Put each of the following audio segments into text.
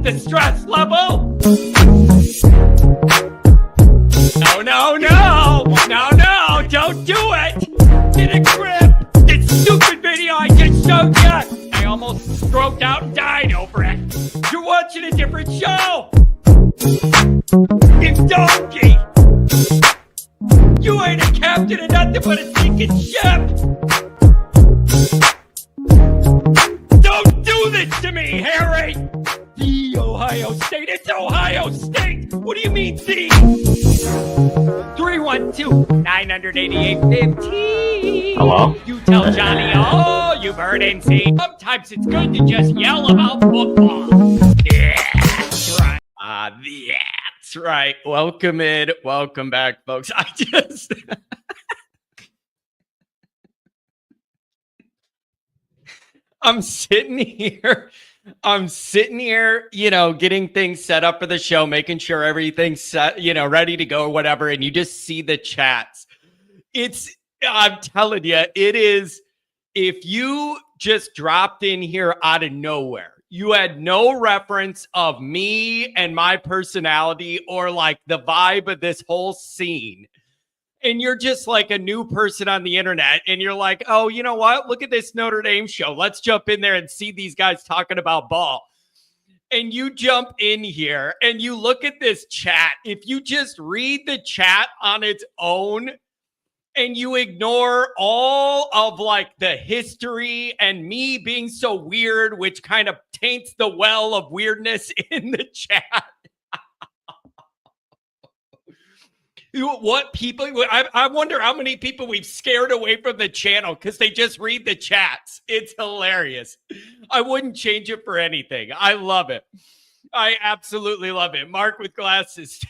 the stress level. No, don't do it. Get a grip. This stupid video I just showed you. I almost stroked out and died over it. You're watching a different show. You donkey. You ain't a captain of nothing but a sinking ship. Don't do this to me, Harry. The Ohio State. It's Ohio State. What do you mean, the? 312-988-15. Hello? You tell Johnny all you've heard and seen. Sometimes it's good to just yell about football. That's right. That's right. Welcome in. Welcome back, folks. I'm sitting here, getting things set up for the show, making sure everything's set, ready to go or whatever. And you just see the chats. I'm telling you, it is, if you just dropped in here out of nowhere, you had no reference of me and my personality or like the vibe of this whole scene. And you're just like a new person on the internet and you're like, oh, you know what? Look at this Notre Dame show. Let's jump in there and see these guys talking about ball. And you jump in here and you look at this chat. If you just read the chat on its own and you ignore all of like the history and me being so weird, which kind of taints the well of weirdness in the chat. What people, I wonder how many people we've scared away from the channel because they just read the chats. It's hilarious. I wouldn't change it for anything. I love it. I absolutely love it. Mark with glasses.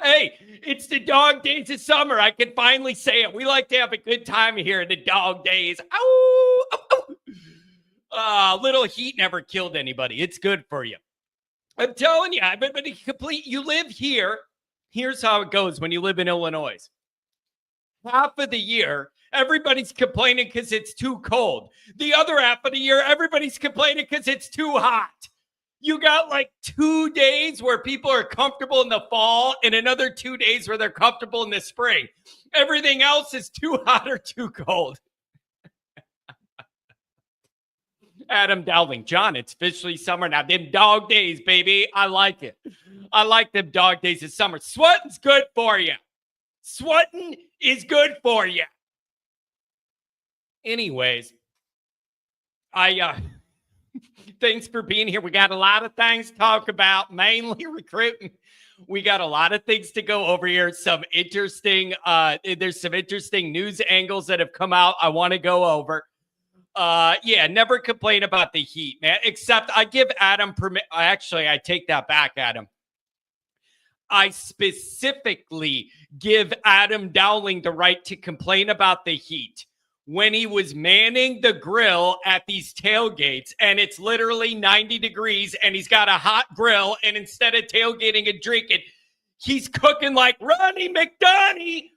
Hey, it's the dog days of summer. I can finally say it. We like to have a good time here in the dog days. Ow, ow, ow. Little heat never killed anybody. It's good for you. I'm telling you, you live here. Here's how it goes when you live in Illinois. Half of the year, everybody's complaining because it's too cold. The other half of the year, everybody's complaining because it's too hot. You got like 2 days where people are comfortable in the fall and another 2 days where they're comfortable in the spring. Everything else is too hot or too cold. Adam Dowling, John, it's officially summer now. Them dog days, baby. I like it. I like them dog days of summer. Sweating's good for you. Sweating is good for you. Anyways, thanks for being here. We got a lot of things to talk about, mainly recruiting. We got a lot of things to go over here. There's some interesting news angles that have come out I want to go over. Never complain about the heat, man, except I give Adam Actually, I take that back, Adam. I specifically give Adam Dowling the right to complain about the heat when he was manning the grill at these tailgates and it's literally 90 degrees and he's got a hot grill and instead of tailgating and drinking, he's cooking like Ronnie McDonnie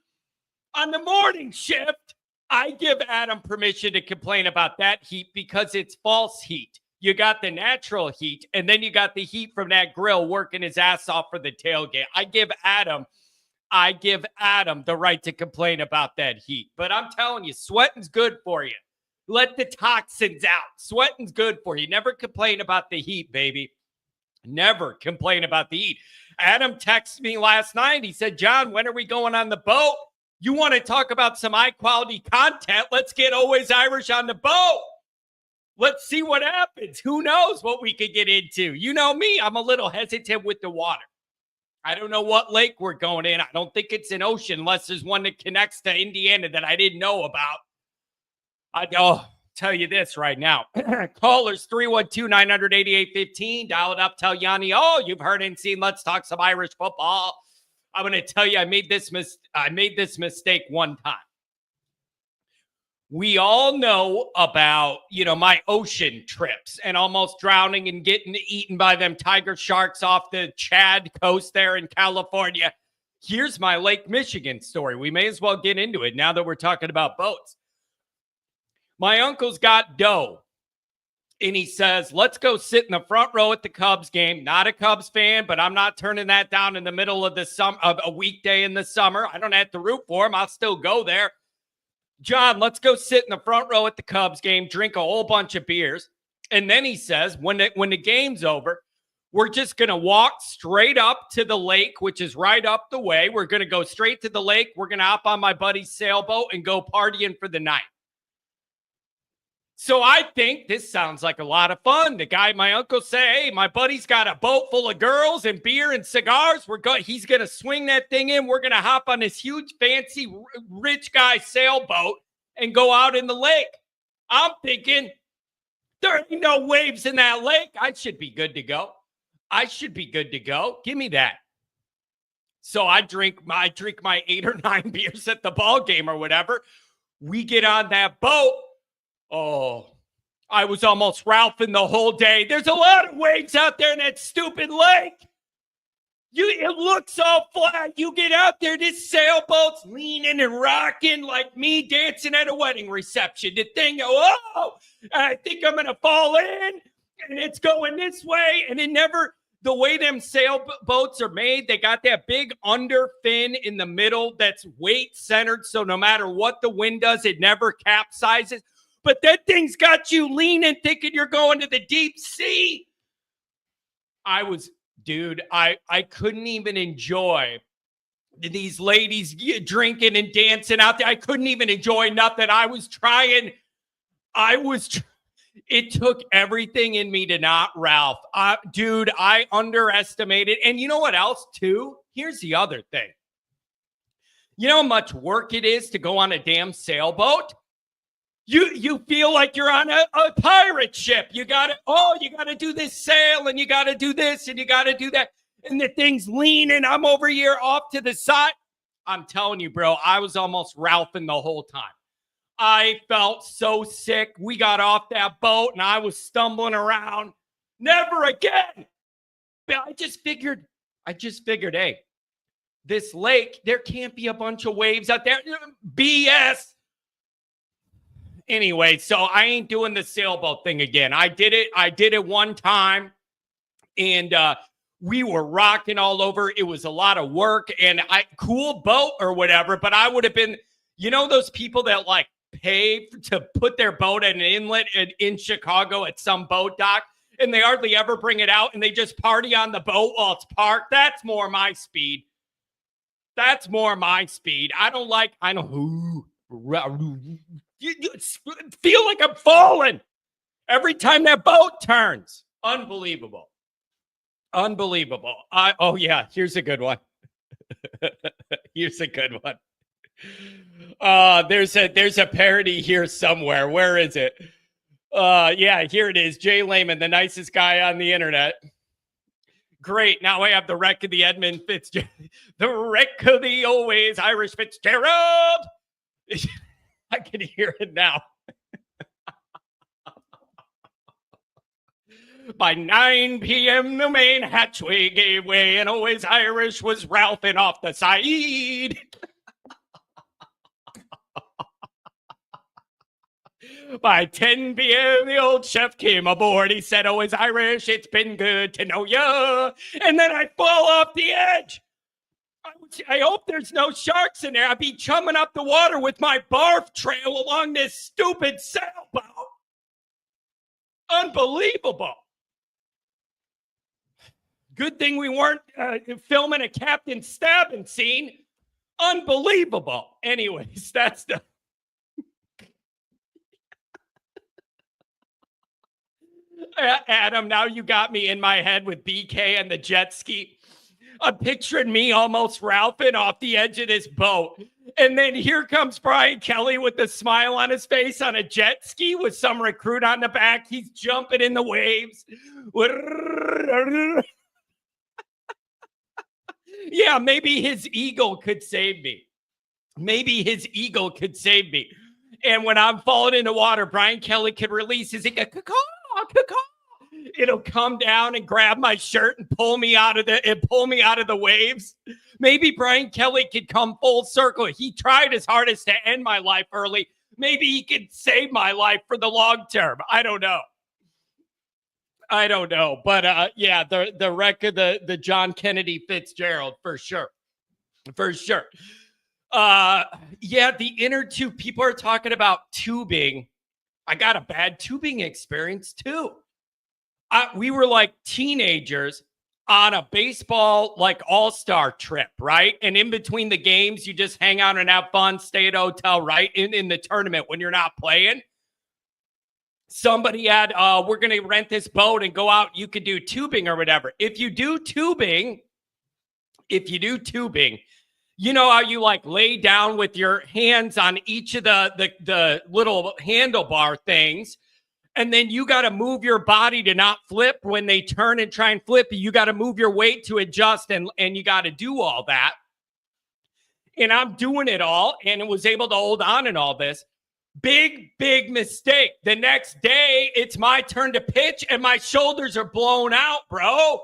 on the morning shift. I give Adam permission to complain about that heat because it's false heat. You got the natural heat, and then you got the heat from that grill working his ass off for the tailgate. I give Adam the right to complain about that heat. But I'm telling you, sweating's good for you. Let the toxins out. Sweating's good for you. Never complain about the heat, baby. Never complain about the heat. Adam texted me last night. He said, John, when are we going on the boat? You want to talk about some high-quality content? Let's get Always Irish on the boat. Let's see what happens. Who knows what we could get into? You know me. I'm a little hesitant with the water. I don't know what lake we're going in. I don't think it's an ocean unless there's one that connects to Indiana that I didn't know about. I'll tell you this right now. Callers 312-988-15. Dial it up. Tell Yanni, you've heard and seen. Let's talk some Irish football. I'm going to tell you, I made this mistake one time. We all know about, my ocean trips and almost drowning and getting eaten by them tiger sharks off the Chad coast there in California. Here's my Lake Michigan story. We may as well get into it now that we're talking about boats. My uncle's got dough And he says, let's go sit in the front row at the Cubs game. Not a Cubs fan, but I'm not turning that down in the middle of the summer, of a weekday in the summer. I don't have to root for him. I'll still go there. John, let's go sit in the front row at the Cubs game, drink a whole bunch of beers. And then he says, when the game's over, we're just going to walk straight up to the lake, which is right up the way. We're going to go straight to the lake. We're going to hop on my buddy's sailboat and go partying for the night. So I think this sounds like a lot of fun. The guy, my uncle, say, hey, my buddy's got a boat full of girls and beer and cigars. He's going to swing that thing in. We're going to hop on this huge, fancy, rich guy sailboat and go out in the lake. I'm thinking, there ain't no waves in that lake. I should be good to go. Give me that. So I drink my 8 or 9 beers at the ball game or whatever. We get on that boat. Oh, I was almost Ralphing the whole day. There's a lot of waves out there in that stupid lake. It looks all flat. You get out there, this sailboat's leaning and rocking like me dancing at a wedding reception. The thing, I think I'm going to fall in, and it's going this way, and it never, the way them sailboats are made, they got that big under fin in the middle that's weight centered, so no matter what the wind does, it never capsizes. But that thing's got you leaning, thinking you're going to the deep sea. I couldn't even enjoy these ladies drinking and dancing out there. I couldn't even enjoy nothing. It took everything in me to not Ralph. I underestimated. And you know what else, too? Here's the other thing. You know how much work it is to go on a damn sailboat? You feel like you're on a pirate ship. You got to do this sail, and you got to do this, and you got to do that. And the thing's leaning. I'm over here off to the side. I'm telling you, bro, I was almost Ralphing the whole time. I felt so sick. We got off that boat, and I was stumbling around. Never again. But I just figured, hey, this lake, there can't be a bunch of waves out there. BS. Anyway, so I ain't doing the sailboat thing again. I did it one time, and we were rocking all over. It was a lot of work, and cool boat or whatever, but I would have been, those people that like pay to put their boat at an inlet in Chicago at some boat dock, and they hardly ever bring it out, and they just party on the boat while it's parked. That's more my speed. I You feel like I'm falling every time that boat turns. Unbelievable. Here's a good one. There's a parody here somewhere. Where is it? Here it is. Jay Lehman, the nicest guy on the internet. Great. Now I have the wreck of the Edmund Fitzgerald. The wreck of the always Irish Fitzgerald. I can hear it now. By 9 p.m., the main hatchway gave way, and always Irish was Ralphing off the side. By 10 p.m., the old chef came aboard. He said, always Irish, it's been good to know ya. And then I fall off the edge. I hope there's no sharks in there. I'd be chumming up the water with my barf trail along this stupid sailboat. Unbelievable. Good thing we weren't filming a captain stabbing scene. Unbelievable. Anyways, that's the... Adam, now you got me in my head with BK and the jet ski. I'm picturing me almost Ralphing off the edge of this boat. And then here comes Brian Kelly with a smile on his face on a jet ski with some recruit on the back. He's jumping in the waves. Yeah, maybe his eagle could save me. And when I'm falling in the water, Brian Kelly could release his caw. It'll come down and grab my shirt and pull me out of the waves. Maybe Brian Kelly could come full circle. He tried his hardest to end my life early. Maybe he could save my life for the long term. I don't know. I don't know, but yeah, the wreck of the John Kennedy Fitzgerald for sure. For sure. Yeah, the inner tube, people are talking about tubing. I got a bad tubing experience too. We were like teenagers on a baseball like all-star trip, right? And in between the games, you just hang out and have fun, stay at a hotel, right? In the tournament when you're not playing. Somebody had, we're going to rent this boat and go out. You could do tubing or whatever. If you do tubing, you know how you like lay down with your hands on each of the little handlebar things, and then you got to move your body to not flip when they turn and try and flip. You got to move your weight to adjust, and you got to do all that. And I'm doing it all and was able to hold on in all this. Big mistake. The next day, it's my turn to pitch, and my shoulders are blown out, bro.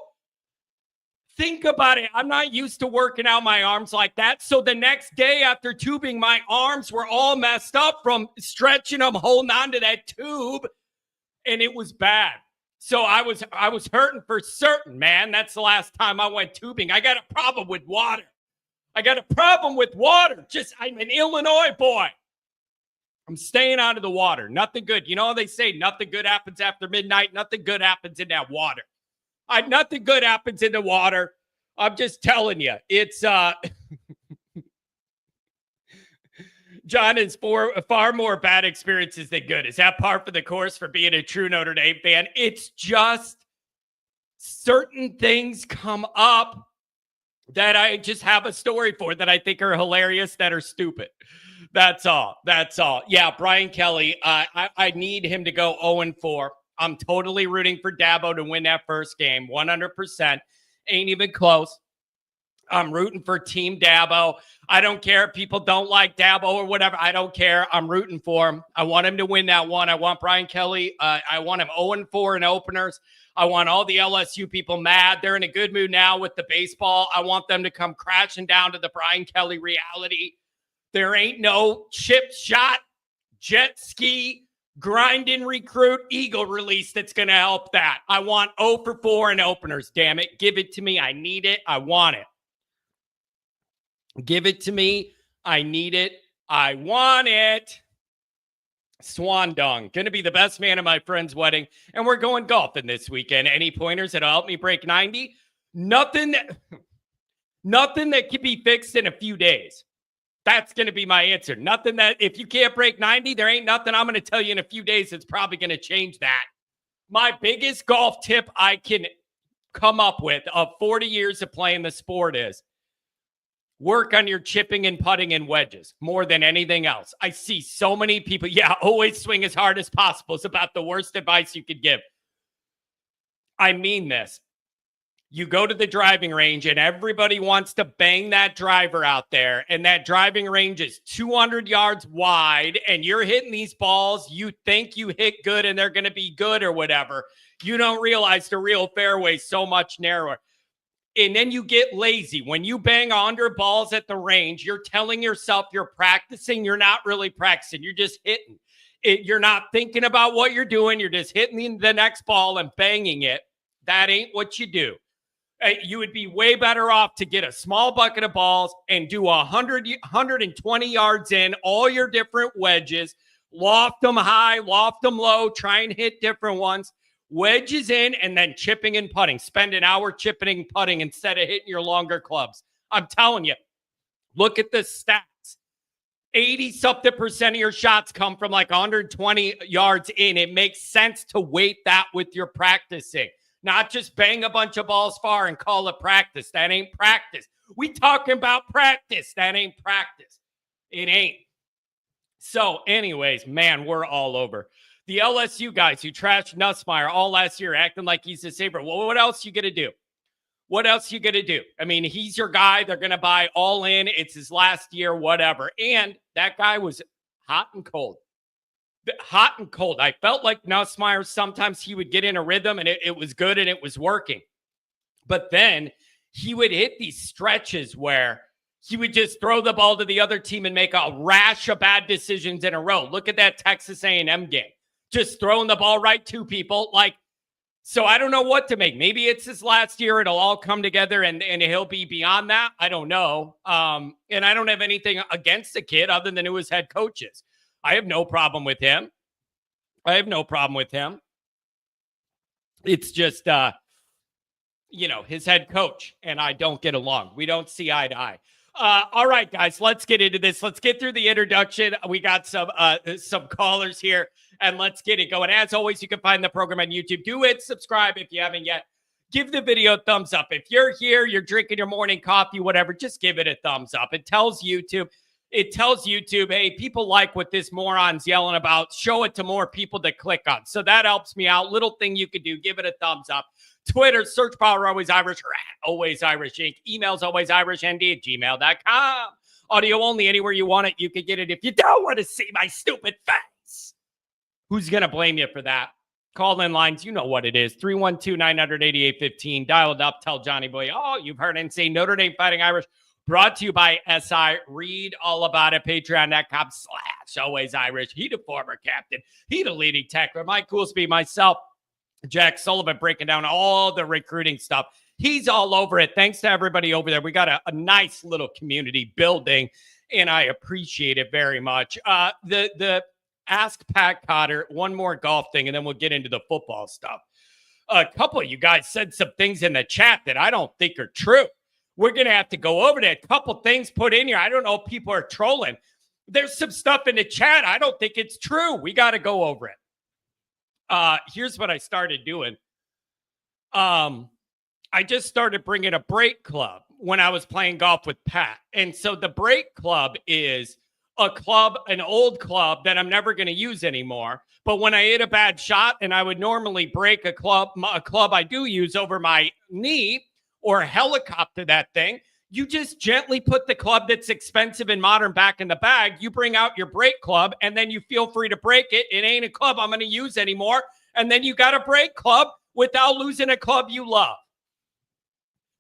Think about it. I'm not used to working out my arms like that. So the next day after tubing, my arms were all messed up from stretching them, holding on to that tube, and it was bad. So I was hurting for certain, man. That's the last time I went tubing. I got a problem with water. Just, I'm an Illinois boy. I'm staying out of the water. Nothing good. You know how they say nothing good happens after midnight? Nothing good happens in that water. Nothing good happens in the water. I'm just telling you. It's John is far more bad experiences than good. Is that par for the course for being a true Notre Dame fan? It's just certain things come up that I just have a story for that I think are hilarious, that are stupid. That's all. Yeah, Brian Kelly, I need him to go 0-4. I'm totally rooting for Dabo to win that first game, 100%. Ain't even close. I'm rooting for Team Dabo. I don't care if people don't like Dabo or whatever. I don't care. I'm rooting for him. I want him to win that one. I want Brian Kelly. I want him 0-4 in openers. I want all the LSU people mad. They're in a good mood now with the baseball. I want them to come crashing down to the Brian Kelly reality. There ain't no chip shot, jet ski, grinding recruit, eagle release that's going to help that. I want 0-4 in openers, damn it. Give it to me. I need it. I want it. Give it to me. I need it. I want it. Swan Dong. Going to be the best man at my friend's wedding. And we're going golfing this weekend. Any pointers that'll help me break 90? Nothing that can be fixed in a few days. That's going to be my answer. Nothing that, if you can't break 90, there ain't nothing I'm going to tell you in a few days that's probably going to change that. My biggest golf tip I can come up with of 40 years of playing the sport is work on your chipping and putting and wedges more than anything else. I see so many people, always swing as hard as possible is about the worst advice you could give. I mean this. You go to the driving range and everybody wants to bang that driver out there, and that driving range is 200 yards wide, and you're hitting these balls. You think you hit good and they're going to be good or whatever. You don't realize the real fairway is so much narrower. And then you get lazy. When you bang 100 balls at the range, you're telling yourself you're practicing. You're not really practicing. You're just hitting. You're not thinking about what you're doing. You're just hitting the next ball and banging it. That ain't what you do. You would be way better off to get a small bucket of balls and do 120 yards in, all your different wedges, loft them high, loft them low, try and hit different ones, wedges in, and then chipping and putting. Spend an hour chipping and putting instead of hitting your longer clubs. I'm telling you, look at the stats. 80-something% of your shots come from like 120 yards in. It makes sense to weight that with your practicing. Not just bang a bunch of balls far and call it practice. That ain't practice. We talking about practice. That ain't practice. It ain't. So anyways, man, we're all over. The LSU guys who trashed Nussmeier all last year acting like he's the savior. Well, what else you going to do? What else you going to do? I mean, he's your guy. They're going to buy all in. It's his last year, whatever. And that guy was hot and cold. Hot and cold. I felt like Nussmeier, sometimes he would get in a rhythm and it was good and it was working. But then he would hit these stretches where he would just throw the ball to the other team and make a rash of bad decisions in a row. Look at that Texas A&M game. Just throwing the ball right to people. Like, So I don't know what to make. Maybe it's his last year. It'll all come together and he'll be beyond that. I don't know. And I don't have anything against the kid other than who his head coach is. I have no problem with him. It's just, his head coach and I don't get along. We don't see eye to eye. All right, guys, let's get into this. Let's get through the introduction. We got some callers here, and let's get it going. As always, you can find the program on YouTube. Do it. Subscribe if you haven't yet. Give the video a thumbs up. If you're here, you're drinking your morning coffee, whatever, just give it a thumbs up. It tells YouTube, hey, people like what this moron's yelling about. Show it to more people to click on. So that helps me out. Little thing you could do, give it a thumbs up. Twitter, search Power Always Irish, or Always Irish Inc. Emails alwaysirishnd@gmail.com. Audio only, anywhere you want it, you can get it. If you don't want to see my stupid face, who's going to blame you for that? Call in lines, you know what it is. 312-900-8815. Dial it up, tell Johnny Boy, oh, you've heard Insane Notre Dame Fighting Irish. Brought to you by SI. Read all about it. Patreon.com/Always Irish. He the former captain. He the leading tackler. Mike Coolsby, myself, Jack Sullivan, breaking down all the recruiting stuff. He's all over it. Thanks to everybody over there. We got a nice little community building, and I appreciate it very much. The Ask Pat Cotter, one more golf thing, and then we'll get into the football stuff. A couple of you guys said some things in the chat that I don't think are true. We're going to have to go over that. A couple things put in here. I don't know if people are trolling. There's some stuff in the chat. I don't think it's true. We got to go over it. Here's what I started doing. I just started bringing a break club when I was playing golf with Pat. And so the break club is an old club that I'm never going to use anymore. But when I hit a bad shot and I would normally break a club I do use over my knee or helicopter that thing, you just gently put the club that's expensive and modern back in the bag. You bring out your break club, and then you feel free to break it. It ain't a club I'm going to use anymore. And then you got a break club without losing a club you love.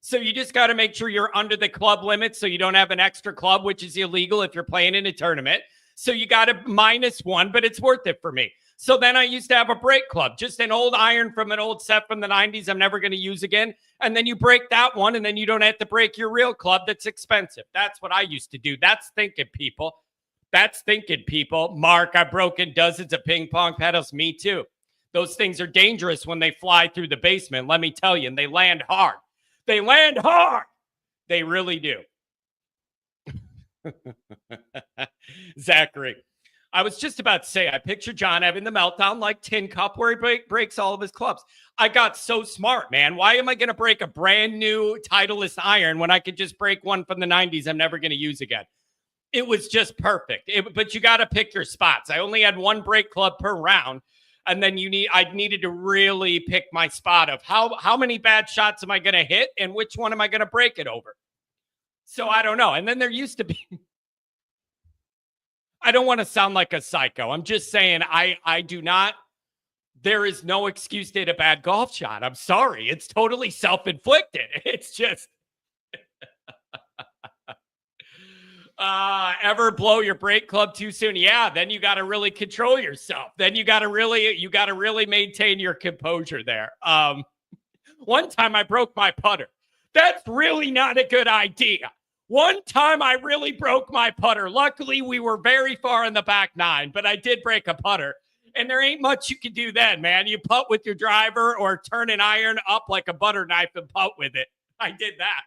So you just got to make sure you're under the club limit so you don't have an extra club, which is illegal if you're playing in a tournament. So you got a -1, but it's worth it for me. So then I used to have a break club, just an old iron from an old set from the 90s I'm never going to use again. And then you break that one, and then you don't have to break your real club that's expensive. That's what I used to do. That's thinking, people. Mark, I've broken dozens of ping pong paddles. Me too. Those things are dangerous when they fly through the basement, let me tell you, and they land hard. They land hard. They really do. Zachary. I was just about to say, I picture John having the meltdown like Tin Cup where he breaks all of his clubs. I got so smart, man. Why am I going to break a brand new Titleist iron when I could just break one from the 90s I'm never going to use again? It was just perfect. But you got to pick your spots. I only had one break club per round. And then I needed to really pick my spot of how many bad shots am I going to hit and which one am I going to break it over? So I don't know. And then there used to be... I don't want to sound like a psycho. I'm just saying I do not. There is no excuse to hit a bad golf shot. I'm sorry. It's totally self-inflicted. It's just. Ever blow your break club too soon? Yeah, then you got to really control yourself. Then you got to really maintain your composure there. One time I broke my putter. That's really not a good idea. One time I really broke my putter. Luckily, we were very far in the back nine, but I did break a putter. And there ain't much you can do then, man. You putt with your driver or turn an iron up like a butter knife and putt with it. I did that.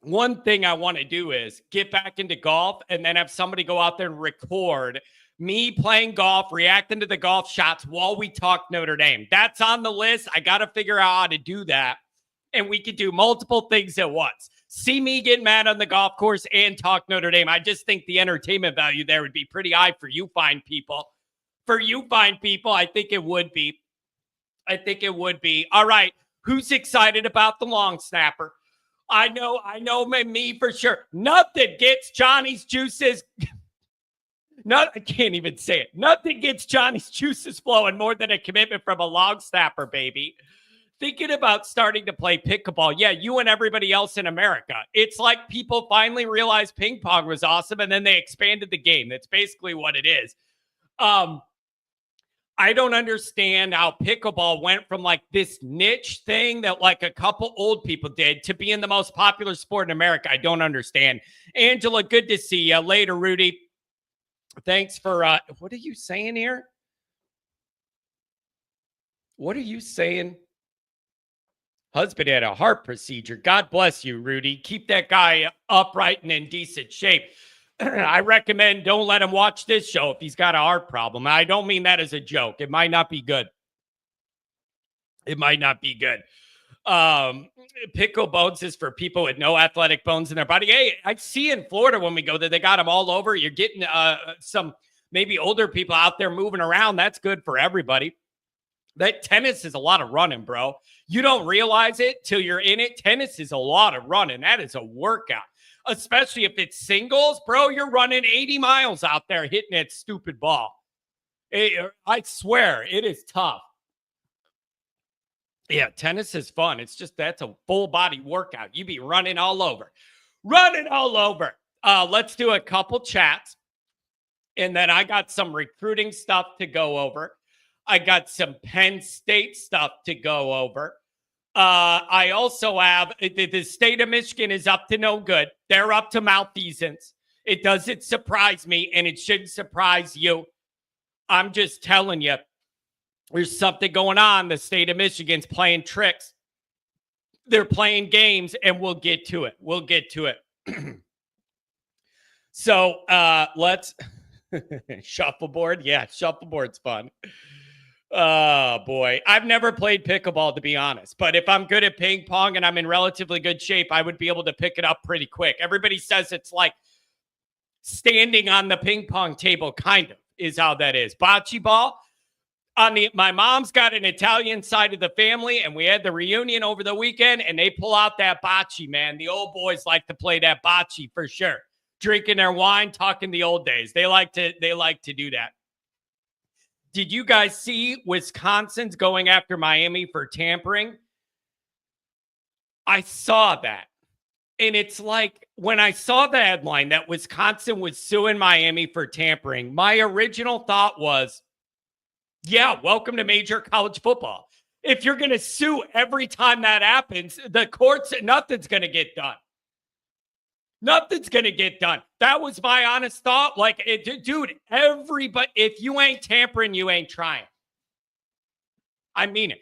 One thing I want to do is get back into golf and then have somebody go out there and record me playing golf, reacting to the golf shots while we talk Notre Dame. That's on the list. I got to figure out how to do that. And we could do multiple things at once. See me get mad on the golf course and talk Notre Dame. I just think the entertainment value there would be pretty high for you fine people. For you fine people, I think it would be. All right. Who's excited about the long snapper? I know me for sure. Nothing gets Johnny's juices. I can't even say it. Nothing gets Johnny's juices flowing more than a commitment from a long snapper, baby. Thinking about starting to play pickleball. Yeah, you and everybody else in America. It's like people finally realized ping pong was awesome and then they expanded the game. That's basically what it is. I I don't understand how pickleball went from like this niche thing that like a couple old people did to being the most popular sport in America. I don't understand. Angela, good to see you. Later, Rudy. Thanks for what are you saying here? What are you saying? Husband had a heart procedure. God bless you, Rudy. Keep that guy upright and in decent shape. I recommend don't let him watch this show if he's got a heart problem. I don't mean that as a joke. It might not be good. It might not be good. Pickle bones is for people with no athletic bones in their body. Hey, I see in Florida when we go there, they got them all over. You're getting some maybe older people out there moving around. That's good for everybody. That tennis is a lot of running, bro. You don't realize it till you're in it. Tennis is a lot of running. That is a workout, especially if it's singles, bro. You're running 80 miles out there hitting that stupid ball. I swear, it is tough. Yeah, tennis is fun. It's just that's a full body workout. You be running all over. Running all over. Let's do a couple chats. And then I got some recruiting stuff to go over. I got some Penn State stuff to go over. I also have the state of Michigan is up to no good. They're up to malfeasance. It doesn't surprise me, and it shouldn't surprise you. I'm just telling you, there's something going on. The state of Michigan's playing tricks. They're playing games, and we'll get to it. We'll get to it. So let's shuffleboard. Yeah, shuffleboard's fun. Oh, boy. I've never played pickleball, to be honest. But if I'm good at ping pong and I'm in relatively good shape, I would be able to pick it up pretty quick. Everybody says it's like standing on the ping pong table, kind of, is how that is. Bocce ball. My mom's got an Italian side of the family, and we had the reunion over the weekend, and they pull out that bocce, man. The old boys like to play that bocce for sure. Drinking their wine, talking the old days. They like to do that. Did you guys see Wisconsin's going after Miami for tampering? I saw that. And it's like when I saw the headline that Wisconsin was suing Miami for tampering, my original thought was, yeah, welcome to major college football. If you're going to sue every time that happens, the courts, nothing's going to get done. Nothing's going to get done. That was my honest thought. Like, dude, everybody, if you ain't tampering, you ain't trying. I mean it.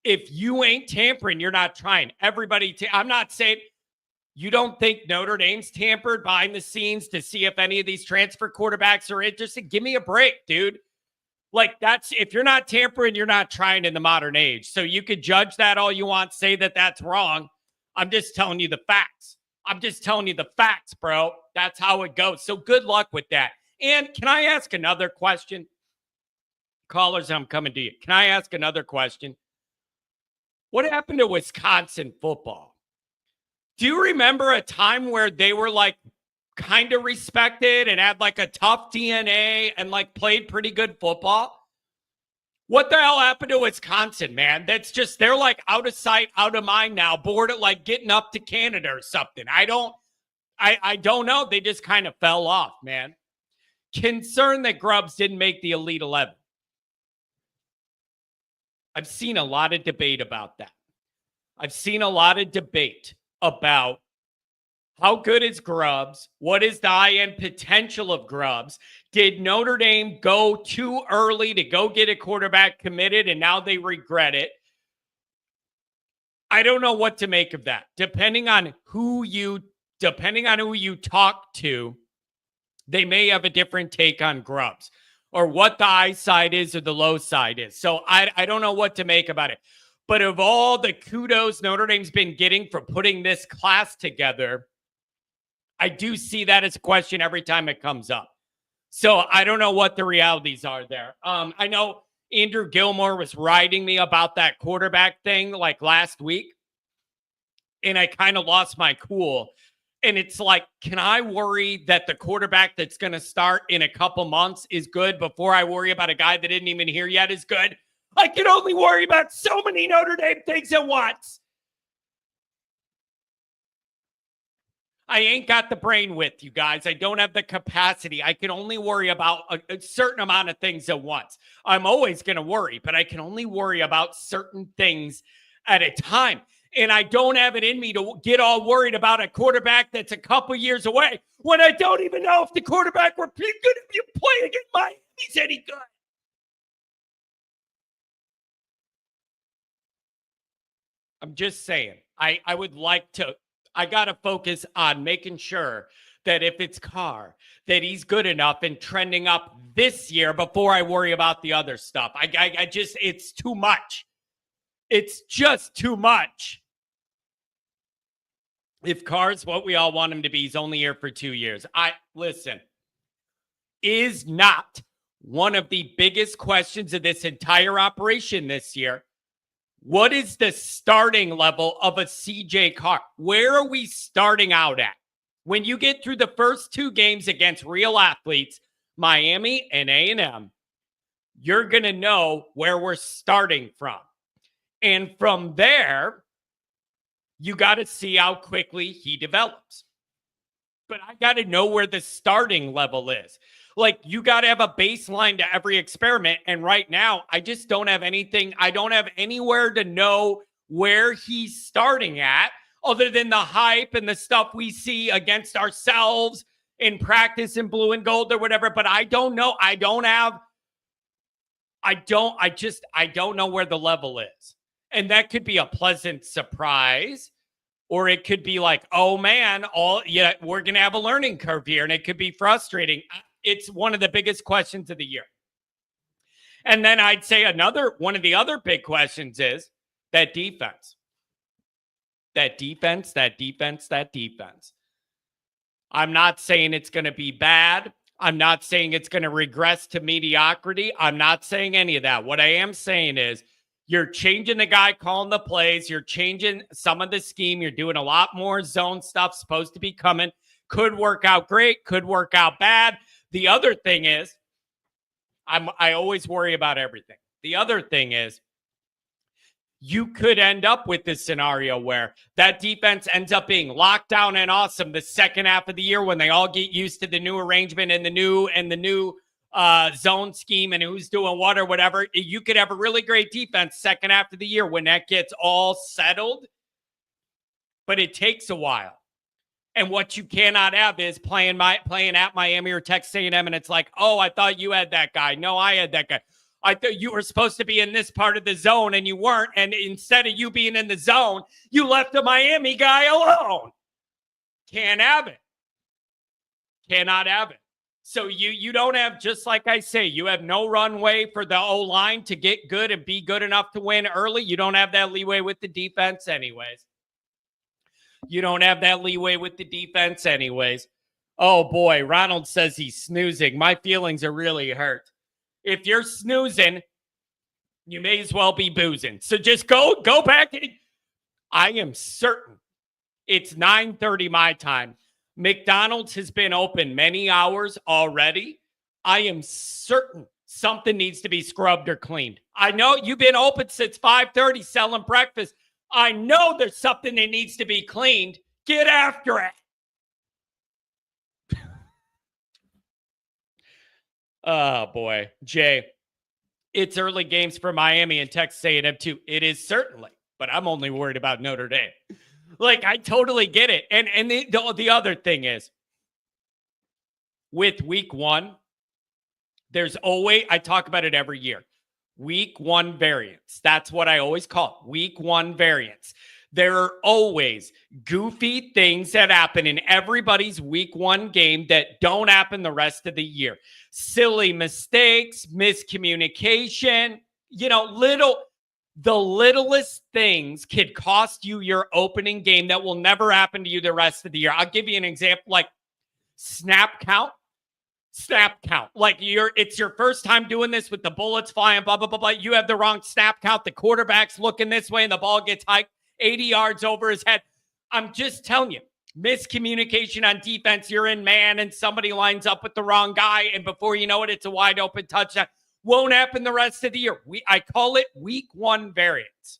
If you ain't tampering, you're not trying. Everybody, I'm not saying you don't think Notre Dame's tampered behind the scenes to see if any of these transfer quarterbacks are interested. Give me a break, dude. Like, that's, if you're not tampering, you're not trying in the modern age. So you could judge that all you want, say that that's wrong. I'm just telling you the facts. I'm just telling you the facts, bro. That's how it goes. So good luck with that. And can I ask another question? Callers, I'm coming to you. Can I ask another question? What happened to Wisconsin football? Do you remember a time where they were like kind of respected and had like a tough DNA and like played pretty good football? What the hell happened to Wisconsin, man? That's just, they're like out of sight, out of mind now, bored at like getting up to Canada or something. I don't know. They just kind of fell off, man. Concerned that Grubbs didn't make the Elite 11. I've seen a lot of debate about that. I've seen a lot of debate about how good is Grubbs? What is the high-end potential of Grubbs? Did Notre Dame go too early to go get a quarterback committed, and now they regret it? I don't know what to make of that. Depending on who you talk to, they may have a different take on Grubbs or what the high side is or the low side is. So I don't know what to make about it. But of all the kudos Notre Dame's been getting for putting this class together, I do see that as a question every time it comes up. So I don't know what the realities are there. I know Andrew Gilmore was writing me about that quarterback thing like last week, and I kind of lost my cool. And it's like, can I worry that the quarterback that's going to start in a couple months is good before I worry about a guy that isn't even here yet is good? I can only worry about so many Notre Dame things at once. I ain't got the brain width, you guys. I don't have the capacity. I can only worry about a certain amount of things at once. I'm always going to worry, but I can only worry about certain things at a time. And I don't have it in me to get all worried about a quarterback that's a couple years away when I don't even know if the quarterback we're going to be playing against Miami's any good. I'm just saying, I would like to. I got to focus on making sure that if it's Carr, that he's good enough and trending up this year before I worry about the other stuff. I just, it's too much. It's just too much. If Carr's what we all want him to be, he's only here for 2 years. Listen, is not one of the biggest questions of this entire operation this year. What is the starting level of a CJ Carr? Where are we starting out at? When you get through the first 2 games against real athletes, Miami and A&M, you're going to know where we're starting from. And from there, you got to see how quickly he develops. But I got to know where the starting level is. Like, you got to have a baseline to every experiment. And right now, I just don't have anything. I don't have anywhere to know where he's starting at other than the hype and the stuff we see against ourselves in practice in blue and gold or whatever. But I don't know. I don't know where the level is. And that could be a pleasant surprise. Or it could be like, oh man, we're going to have a learning curve here. And it could be frustrating. It's one of the biggest questions of the year. And then I'd say one of the other big questions is that defense. That defense. I'm not saying it's going to be bad. I'm not saying it's going to regress to mediocrity. I'm not saying any of that. What I am saying is you're changing the guy calling the plays. You're changing some of the scheme. You're doing a lot more zone stuff supposed to be coming. Could work out great. Could work out bad. The other thing is, I always worry about everything. The other thing is, you could end up with this scenario where that defense ends up being locked down and awesome the second half of the year when they all get used to the new arrangement and the new zone scheme and who's doing what or whatever. You could have a really great defense second half of the year when that gets all settled, but it takes a while. And what you cannot have is playing at Miami or Texas A&M, and it's like, oh, I thought you had that guy. No, I had that guy. I thought you were supposed to be in this part of the zone, and you weren't. And instead of you being in the zone, you left the Miami guy alone. Can't have it. Cannot have it. So you don't have, just like I say, you have no runway for the O-line to get good and be good enough to win early. You don't have that leeway with the defense anyways. Oh, boy. Ronald says he's snoozing. My feelings are really hurt. If you're snoozing, you may as well be boozing. So just go back. I am certain it's 9:30 my time. McDonald's has been open many hours already. I am certain something needs to be scrubbed or cleaned. I know you've been open since 5:30 selling breakfast. I know there's something that needs to be cleaned. Get after it. Oh, boy. Jay, it's early games for Miami and Texas A&M too. It is certainly, but I'm only worried about Notre Dame. Like, I totally get it. And the other thing is, with week one, there's always, I talk about it every year, week one variance. That's what I always call it, week one variance. There are always goofy things that happen in everybody's week one game that don't happen the rest of the year. Silly mistakes, miscommunication, the littlest things could cost you your opening game that will never happen to you the rest of the year. I'll give you an example, like snap count. Like it's your first time doing this with the bullets flying, blah, blah, blah, blah. You have the wrong snap count. The quarterback's looking this way and the ball gets hiked 80 yards over his head. I'm just telling you, miscommunication on defense. You're in man and somebody lines up with the wrong guy. And before you know it, it's a wide open touchdown. Won't happen the rest of the year. I call it week one variance.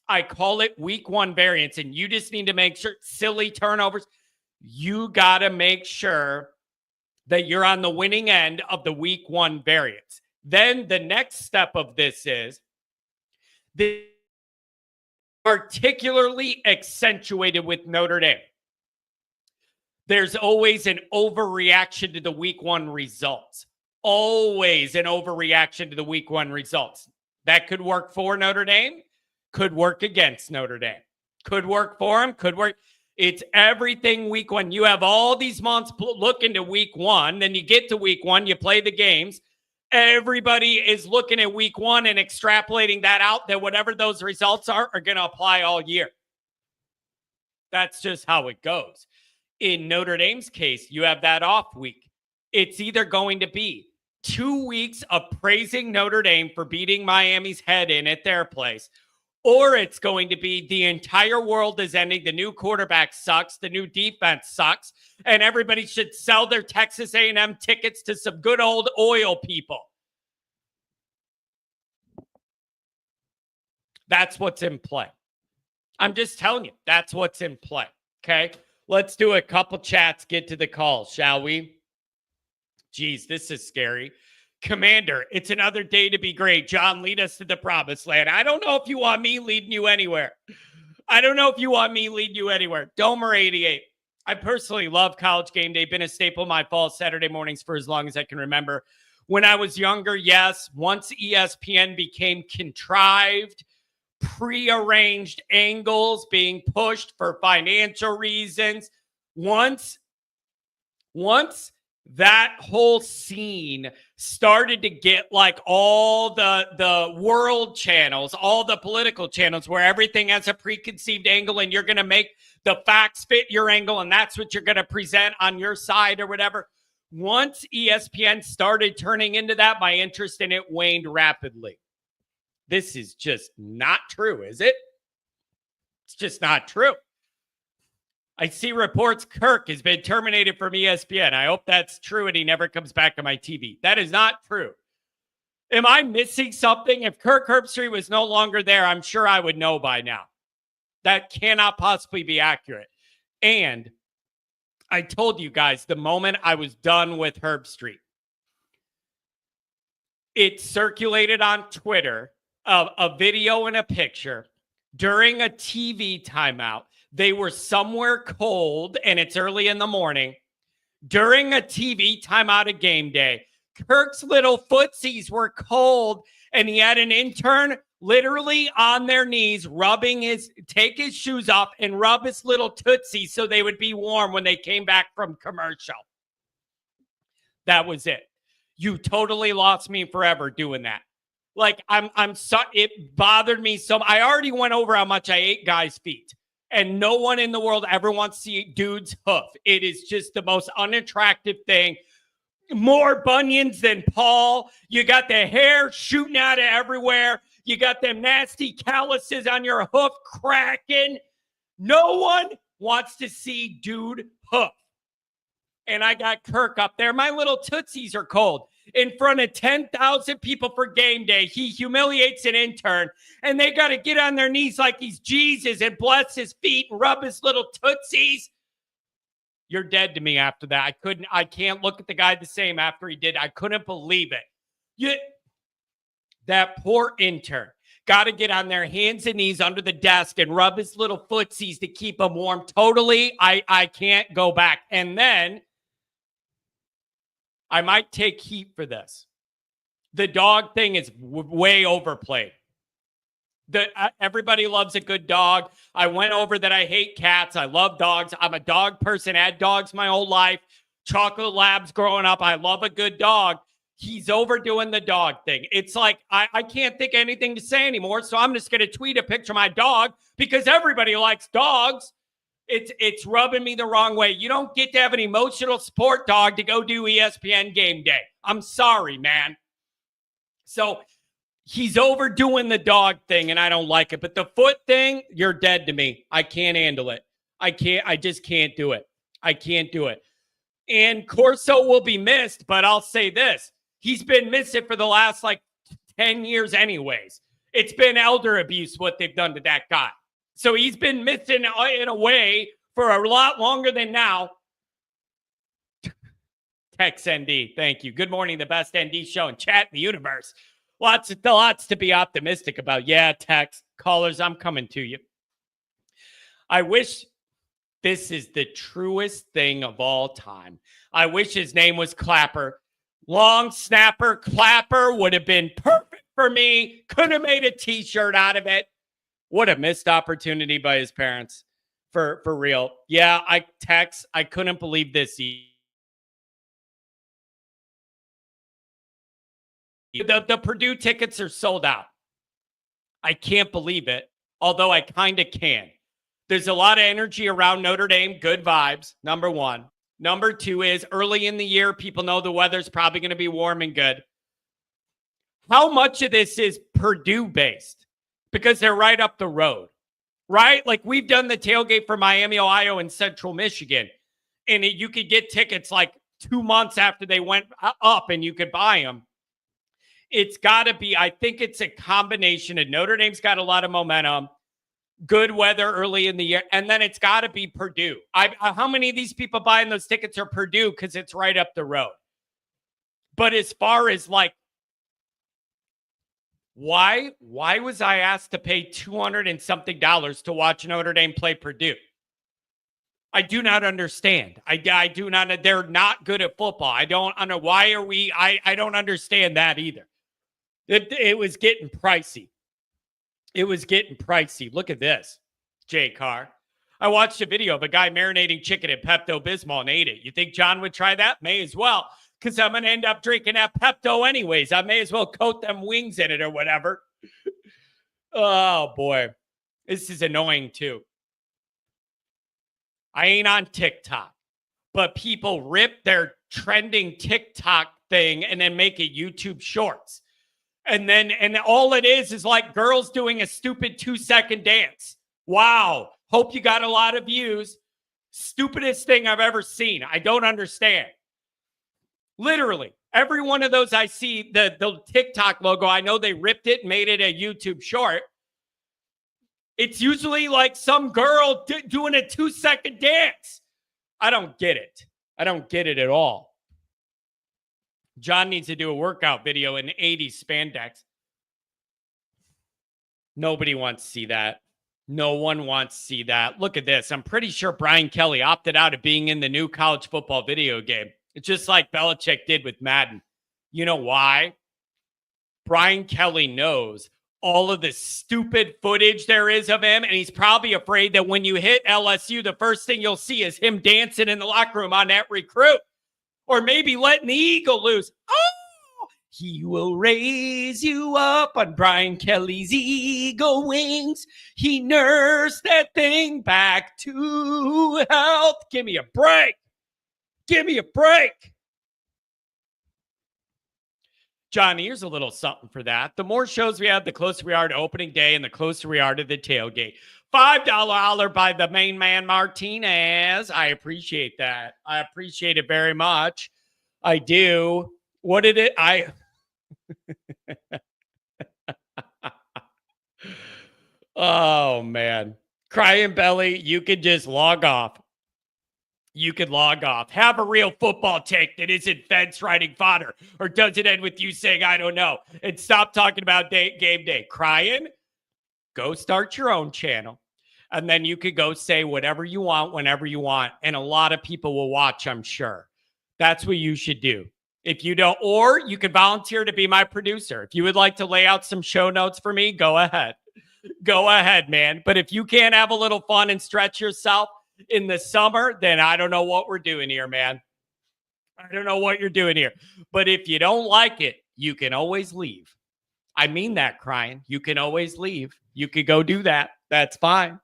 I call it week 1 variance, and you just need to make sure silly turnovers. You got to make sure that you're on the winning end of the week 1 variance. Then the next step of this is the particularly accentuated with Notre Dame. There's always an overreaction to the week 1 results. Always an overreaction to the week 1 results. That could work for Notre Dame, could work against Notre Dame. Could work for them, could work. It's everything week 1. You have all these months looking to week 1. Then you get to week 1, you play the games. Everybody is looking at week 1 and extrapolating that out, that whatever those results are going to apply all year. That's just how it goes. In Notre Dame's case, you have that off week. It's either going to be 2 weeks of praising Notre Dame for beating Miami's head in at their place, or it's going to be the entire world is ending. The new quarterback sucks. The new defense sucks. And everybody should sell their Texas A&M tickets to some good old oil people. That's what's in play. I'm just telling you, that's what's in play. Okay? Let's do a couple chats, get to the calls, shall we? Geez, this is scary. Commander, it's another day to be great. John, lead us to the promised land. I don't know if you want me leading you anywhere. Domer 88. I personally love College Game Day. Been a staple of my fall Saturday mornings for as long as I can remember. When I was younger, yes. Once ESPN became contrived, prearranged angles being pushed for financial reasons. Once that whole scene started to get like all the world channels, all the political channels where everything has a preconceived angle and you're going to make the facts fit your angle and that's what you're going to present on your side or whatever. Once ESPN started turning into that, my interest in it waned rapidly. This is just not true, is it? It's just not true. I see reports Kirk has been terminated from ESPN. I hope that's true and he never comes back on my TV. That is not true. Am I missing something? If Kirk Herbstreit was no longer there, I'm sure I would know by now. That cannot possibly be accurate. And I told you guys the moment I was done with Herbstreit, it circulated on Twitter a video and a picture during a TV timeout. They were somewhere cold and it's early in the morning during a TV timeout of game day. Kirk's little footsies were cold and he had an intern literally on their knees take his shoes off and rub his little tootsies so they would be warm when they came back from commercial. That was it. You totally lost me forever doing that. Like I'm sorry, it bothered me so. I already went over how much I ate guys' feet. And no one in the world ever wants to see dude's hoof. It is just the most unattractive thing. More bunions than Paul. You got the hair shooting out of everywhere. You got them nasty calluses on your hoof cracking. No one wants to see dude hoof. And I got Kirk up there. My little tootsies are cold. In front of 10,000 people for game day, he humiliates an intern, and they got to get on their knees like he's Jesus and bless his feet and rub his little tootsies. You're dead to me after that. I can't look at the guy the same after he did. I couldn't believe it. That poor intern got to get on their hands and knees under the desk and rub his little footsies to keep him warm. Totally, I can't go back. And then I might take heat for this. The dog thing is way overplayed. Everybody loves a good dog. I went over that I hate cats. I love dogs. I'm a dog person. Had dogs my whole life. Chocolate Labs growing up. I love a good dog. He's overdoing the dog thing. It's like, I can't think of anything to say anymore, so I'm just going to tweet a picture of my dog because everybody likes dogs. It's rubbing me the wrong way. You don't get to have an emotional support dog to go do ESPN game day. I'm sorry, man. So he's overdoing the dog thing, and I don't like it. But the foot thing, you're dead to me. I can't handle it. I just can't do it. I can't do it. And Corso will be missed, but I'll say this. He's been missing for the last 10 years anyways. It's been elder abuse, what they've done to that guy. So he's been missing in a way for a lot longer than now. Tex ND, thank you. Good morning, the best ND show and chat in the universe. Lots to be optimistic about. Yeah, Tex, callers, I'm coming to you. I wish this is the truest thing of all time. I wish his name was Clapper. Long snapper, Clapper would have been perfect for me. Could have made a t-shirt out of it. What a missed opportunity by his parents. For real. Yeah, I couldn't believe this. The Purdue tickets are sold out. I can't believe it, although I kind of can. There's a lot of energy around Notre Dame. Good vibes, number one. Number two is early in the year, people know the weather's probably going to be warm and good. How much of this is Purdue-based? Because they're right up the road, right? Like we've done the tailgate for Miami, Ohio, and Central Michigan, and you could get tickets like 2 months after they went up and you could buy them. It's got to be, I think it's a combination of Notre Dame's got a lot of momentum, good weather early in the year, and then it's got to be Purdue. How many of these people buying those tickets are Purdue because it's right up the road? But as far as like, why was I asked to pay $200 and something to watch Notre Dame play Purdue? I do not understand. I do not. They're not good at football. I don't know. Why are we? I don't understand that either. It was getting pricey. It was getting pricey. Look at this, Jay Carr. I watched a video of a guy marinating chicken in Pepto-Bismol and ate it. You think John would try that? May as well, because I'm going to end up drinking that Pepto anyways. I may as well coat them wings in it or whatever. Oh, boy. This is annoying, too. I ain't on TikTok, but people rip their trending TikTok thing and then make it YouTube shorts. And all it is like girls doing a stupid 2-second dance. Wow. Hope you got a lot of views. Stupidest thing I've ever seen. I don't understand. Literally, every one of those I see, the TikTok logo, I know they ripped it and made it a YouTube short. It's usually like some girl doing a 2-second dance. I don't get it. I don't get it at all. John needs to do a workout video in 80s spandex. Nobody wants to see that. No one wants to see that. Look at this. I'm pretty sure Brian Kelly opted out of being in the new college football video game. It's just like Belichick did with Madden. You know why? Brian Kelly knows all of the stupid footage there is of him, and he's probably afraid that when you hit LSU, the first thing you'll see is him dancing in the locker room on that recruit. Or maybe letting the eagle loose. Oh, he will raise you up on Brian Kelly's eagle wings. He nursed that thing back to health. Give me a break. Give me a break. John, here's a little something for that. The more shows we have, the closer we are to opening day and the closer we are to the tailgate. $5 holler by the main man, Martinez. I appreciate that. I appreciate it very much. I do. What did it? Oh, man. Crying belly, you could just log off. You could log off. Have a real football take that isn't fence riding fodder. Or does it end with you saying, I don't know? And stop talking about game day. Crying? Go start your own channel. And then you could go say whatever you want, whenever you want. And a lot of people will watch, I'm sure. That's what you should do. If you don't, or you could volunteer to be my producer. If you would like to lay out some show notes for me, go ahead. Go ahead, man. But if you can't have a little fun and stretch yourself in the summer, then I don't know what we're doing here, man. I don't know what you're doing here. But if you don't like it, you can always leave. I mean that, crying. You can always leave. You could go do that. That's fine.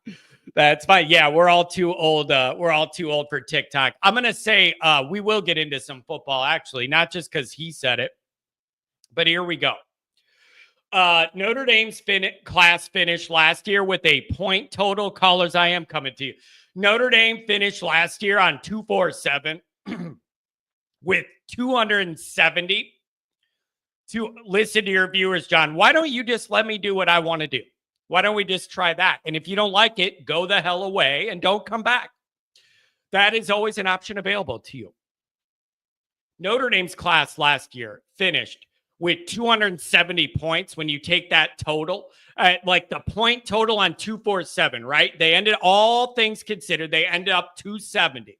That's fine. Yeah, we're all too old. We're all too old for TikTok. I'm going to say we will get into some football, actually, not just because he said it, but here we go. Notre Dame's class finished last year with a point total. Callers, I am coming to you. Notre Dame finished last year on 247 with 270. to listen to your viewers, John. Why don't you just let me do what I want to do? Why don't we just try that? And if you don't like it, go the hell away and don't come back. That is always an option available to you. Notre Dame's class last year finished with 270 points when you take that total, like the point total on 247, right? They ended, all things considered, they ended up 270.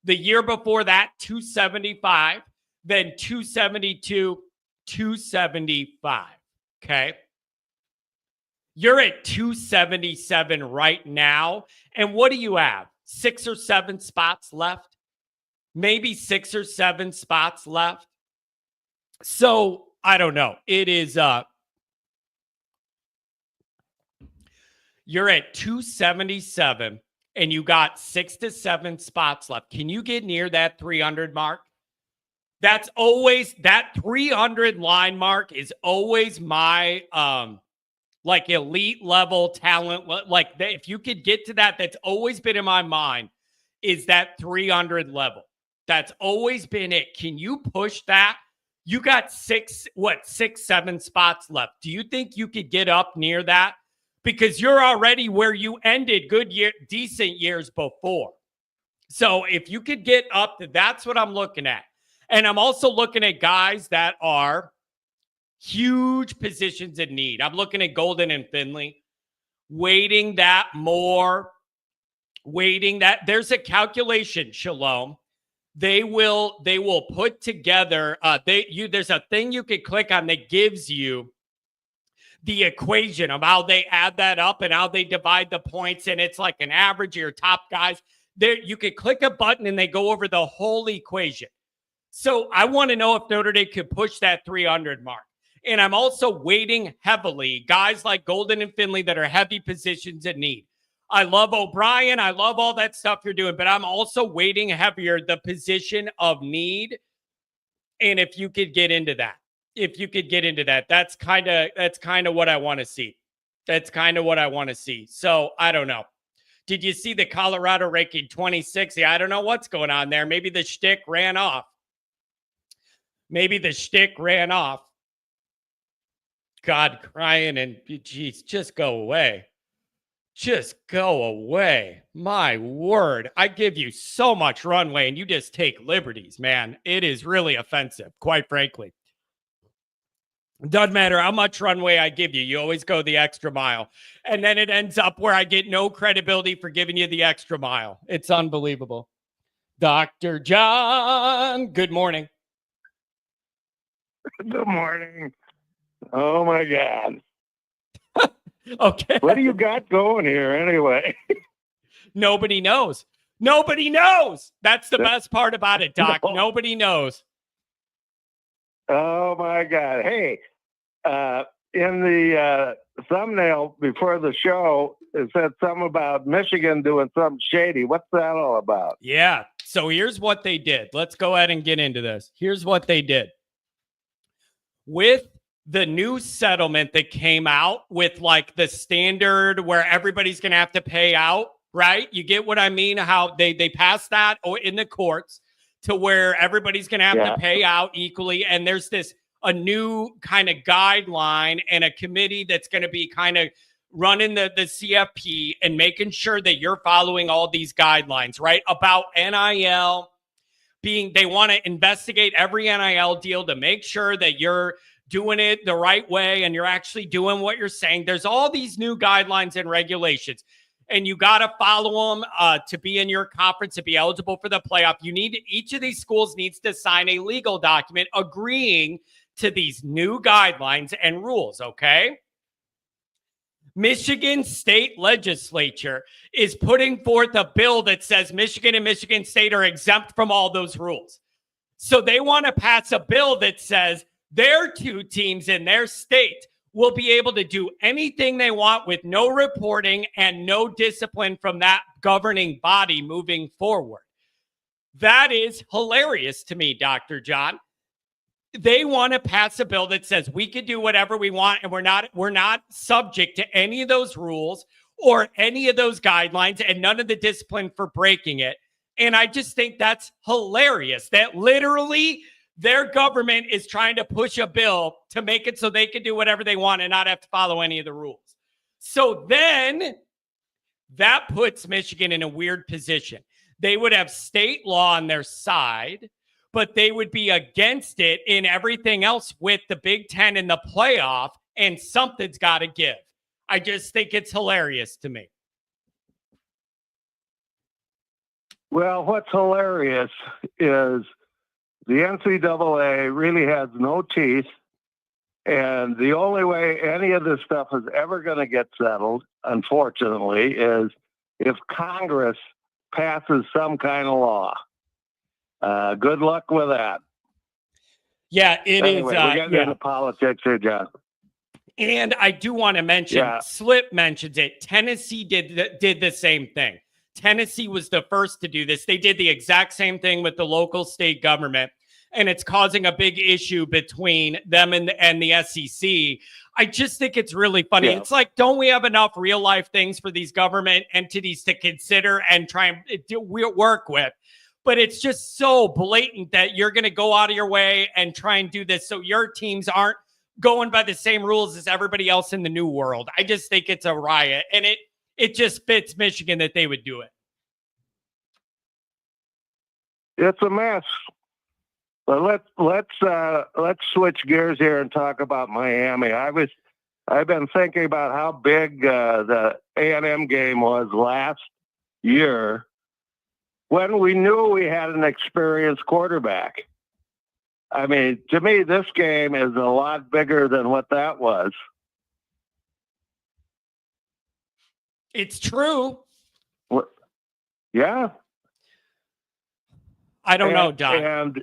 The year before that, 275, then 272, 275, okay? You're at 277 right now, and what do you have? 6 or 7 spots left? Maybe 6 or 7 spots left. So I don't know. It is, you're at 277 and you got 6 to 7 spots left. Can you get near that 300 mark? That's always, that 300 line mark is always my, like elite level talent. Like if you could get to that, that's always been in my mind, is that 300 level. That's always been it. Can you push that? You got 6, 7 spots left. Do you think you could get up near that? Because you're already where you ended decent years before. So if you could get up to, that's what I'm looking at. And I'm also looking at guys that are huge positions in need. I'm looking at Golden and Finley, weighting that more, weighting that. There's a calculation, Shalom. They will put together, there's a thing you can click on that gives you the equation of how they add that up and how they divide the points. And it's like an average of your top guys. There, you could click a button and they go over the whole equation. So I want to know if Notre Dame could push that 300 mark. And I'm also weighting heavily guys like Golden and Finley that are heavy positions in need. I love O'Brien. I love all that stuff you're doing, but I'm also weighting heavier the position of need. And if you could get into that, that's kind of what I want to see. That's kind of what I want to see. So I don't know. Did you see the Colorado ranking 26? Yeah, I don't know what's going on there. Maybe the shtick ran off. God crying and geez, just go away. Just go away. My word. I give you so much runway and you just take liberties, man. It is really offensive, quite frankly. Doesn't matter how much runway I give you. You always go the extra mile. And then it ends up where I get no credibility for giving you the extra mile. It's unbelievable. Dr. John, good morning. Good morning. Oh, my God. Okay. What do you got going here anyway? Nobody knows. Nobody knows. That's the best part about it, Doc. No. Nobody knows. Oh, my God. Hey, in the thumbnail before the show, it said something about Michigan doing something shady. What's that all about? Yeah. So here's what they did. Let's go ahead and get into this. Here's what they did. With the new settlement that came out with like the standard where everybody's going to have to pay out, right? You get what I mean? How they passed that in the courts to where everybody's going to have to pay out equally. And there's a new kind of guideline and a committee that's going to be kind of running the CFP and making sure that you're following all these guidelines, right? About NIL they want to investigate every NIL deal to make sure that you're doing it the right way and you're actually doing what you're saying. There's all these new guidelines and regulations, and you got to follow them to be in your conference, to be eligible for the playoff. Each of these schools needs to sign a legal document agreeing to these new guidelines and rules, okay? Michigan State Legislature is putting forth a bill that says Michigan and Michigan State are exempt from all those rules. So they want to pass a bill that says their two teams in their state will be able to do anything they want with no reporting and no discipline from that governing body moving forward. That is hilarious to me, Dr. John. They want to pass a bill that says we can do whatever we want and we're not subject to any of those rules or any of those guidelines and none of the discipline for breaking it. And I just think that's hilarious that literally Their government is trying to push a bill to make it so they can do whatever they want and not have to follow any of the rules. So then that puts Michigan in a weird position. They would have state law on their side, but they would be against it in everything else with the Big Ten in the playoff, and something's got to give. I just think it's hilarious to me. Well, what's hilarious is the NCAA really has no teeth, and the only way any of this stuff is ever going to get settled, unfortunately, is if Congress passes some kind of law. Good luck with that. Yeah, We're getting into politics here, John. And I do want to mention, Slip mentions it, Tennessee did the same thing. Tennessee was the first to do this. They did the exact same thing with the local state government, and it's causing a big issue between them and the SEC. I just think it's really funny. Yeah. It's like, don't we have enough real life things for these government entities to consider and try and work with? But it's just so blatant that you're going to go out of your way and try and do this so your teams aren't going by the same rules as everybody else in the new world. I just think it's a riot, and it just fits Michigan that they would do it. It's a mess. But let's switch gears here and talk about Miami. I've been thinking about how big the A&M game was last year when we knew we had an experienced quarterback. I mean, to me, this game is a lot bigger than what that was. It's true. Yeah. I don't know, Doc.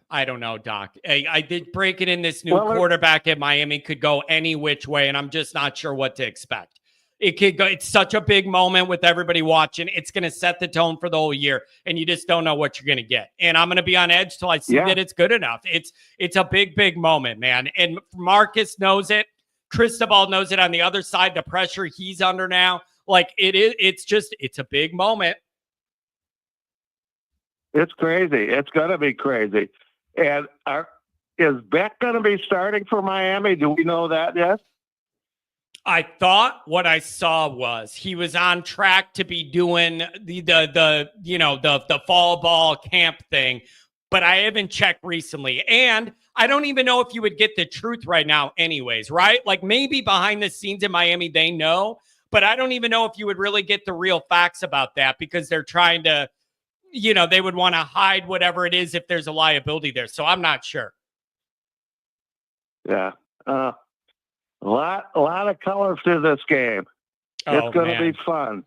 I don't know, Doc. I did break it in this new quarterback at Miami could go any which way, and I'm just not sure what to expect. It could go. It's such a big moment with everybody watching. It's going to set the tone for the whole year, and you just don't know what you're going to get. And I'm going to be on edge till I see that it's good enough. It's a big moment, man. And Marcus knows it. Cristobal knows it on the other side, the pressure he's under now. Like it's a big moment. It's crazy. It's going to be crazy. And is Beck going to be starting for Miami? Do we know that yet? I thought what I saw was he was on track to be doing the fall ball camp thing, but I haven't checked recently. And I don't even know if you would get the truth right now anyways, right? Like maybe behind the scenes in Miami, they know, but I don't even know if you would really get the real facts about that because they're trying to, they would want to hide whatever it is if there's a liability there. So I'm not sure. Yeah. A lot of color to this game. It's going to be fun.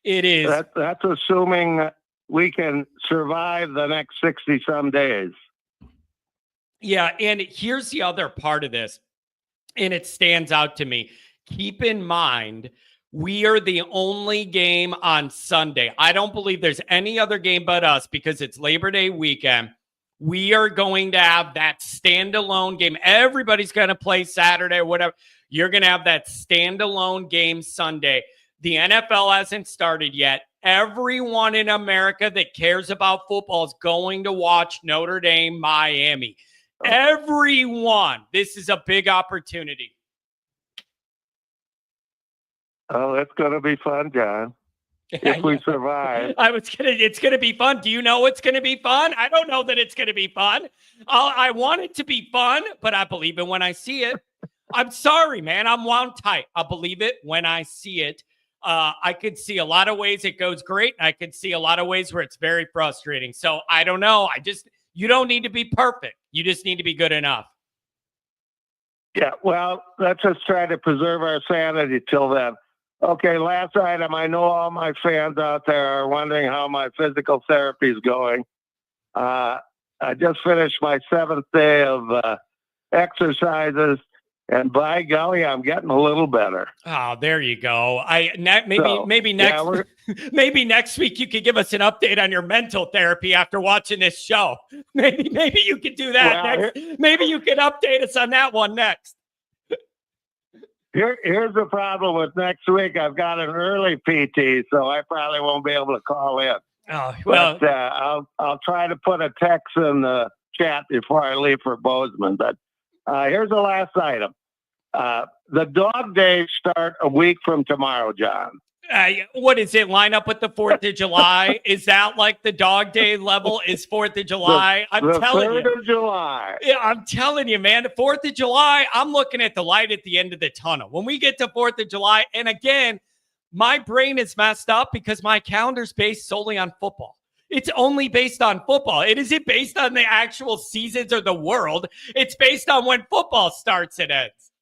It is. That's assuming we can survive the next 60-some days. Yeah, and here's the other part of this, and it stands out to me. Keep in mind, we are the only game on Sunday. I don't believe there's any other game but us because it's Labor Day weekend. We are going to have that standalone game. Everybody's going to play Saturday or whatever. You're going to have that standalone game Sunday. The NFL hasn't started yet. Everyone in America that cares about football is going to watch Notre Dame, Miami. Everyone. This is a big opportunity. Oh, it's going to be fun, John. If we survive. It's going to be fun. Do you know it's going to be fun? I don't know that it's going to be fun. I want it to be fun, but I believe it when I see it. I'm sorry, man. I'm wound tight. I believe it when I see it. I could see a lot of ways it goes great. I could see a lot of ways where it's very frustrating. So I don't know. You don't need to be perfect. You just need to be good enough. Yeah, well, let's just try to preserve our sanity till then. Okay, last item. I know all my fans out there are wondering how my physical therapy is going. I just finished my 7th day of exercises, and by golly, I'm getting a little better. Oh, there you go. Maybe next week you could give us an update on your mental therapy after watching this show. Maybe you could do that next. Maybe you could update us on that one next. Here's the problem with next week. I've got an early PT, so I probably won't be able to call in. Oh, well, but, I'll try to put a text in the chat before I leave for Bozeman. But here's the last item. The dog days start a week from tomorrow, John. What is it? Line up with the 4th of July? Is that like the dog day level is 4th of July? I'm telling you. 3rd of July. Yeah, I'm telling you, man. The 4th of July, I'm looking at the light at the end of the tunnel. When we get to 4th of July, and again, my brain is messed up because my calendar's based solely on football. It's only based on football. It isn't based on the actual seasons or the world. It's based on when football starts and ends.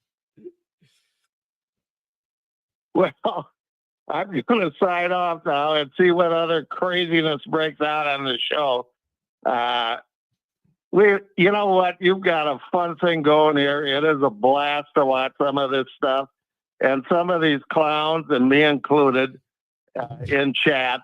Well, I'm going to sign off now and see what other craziness breaks out on the show. You know what? You've got a fun thing going here. It is a blast to watch some of this stuff. And some of these clowns, and me included, in chat,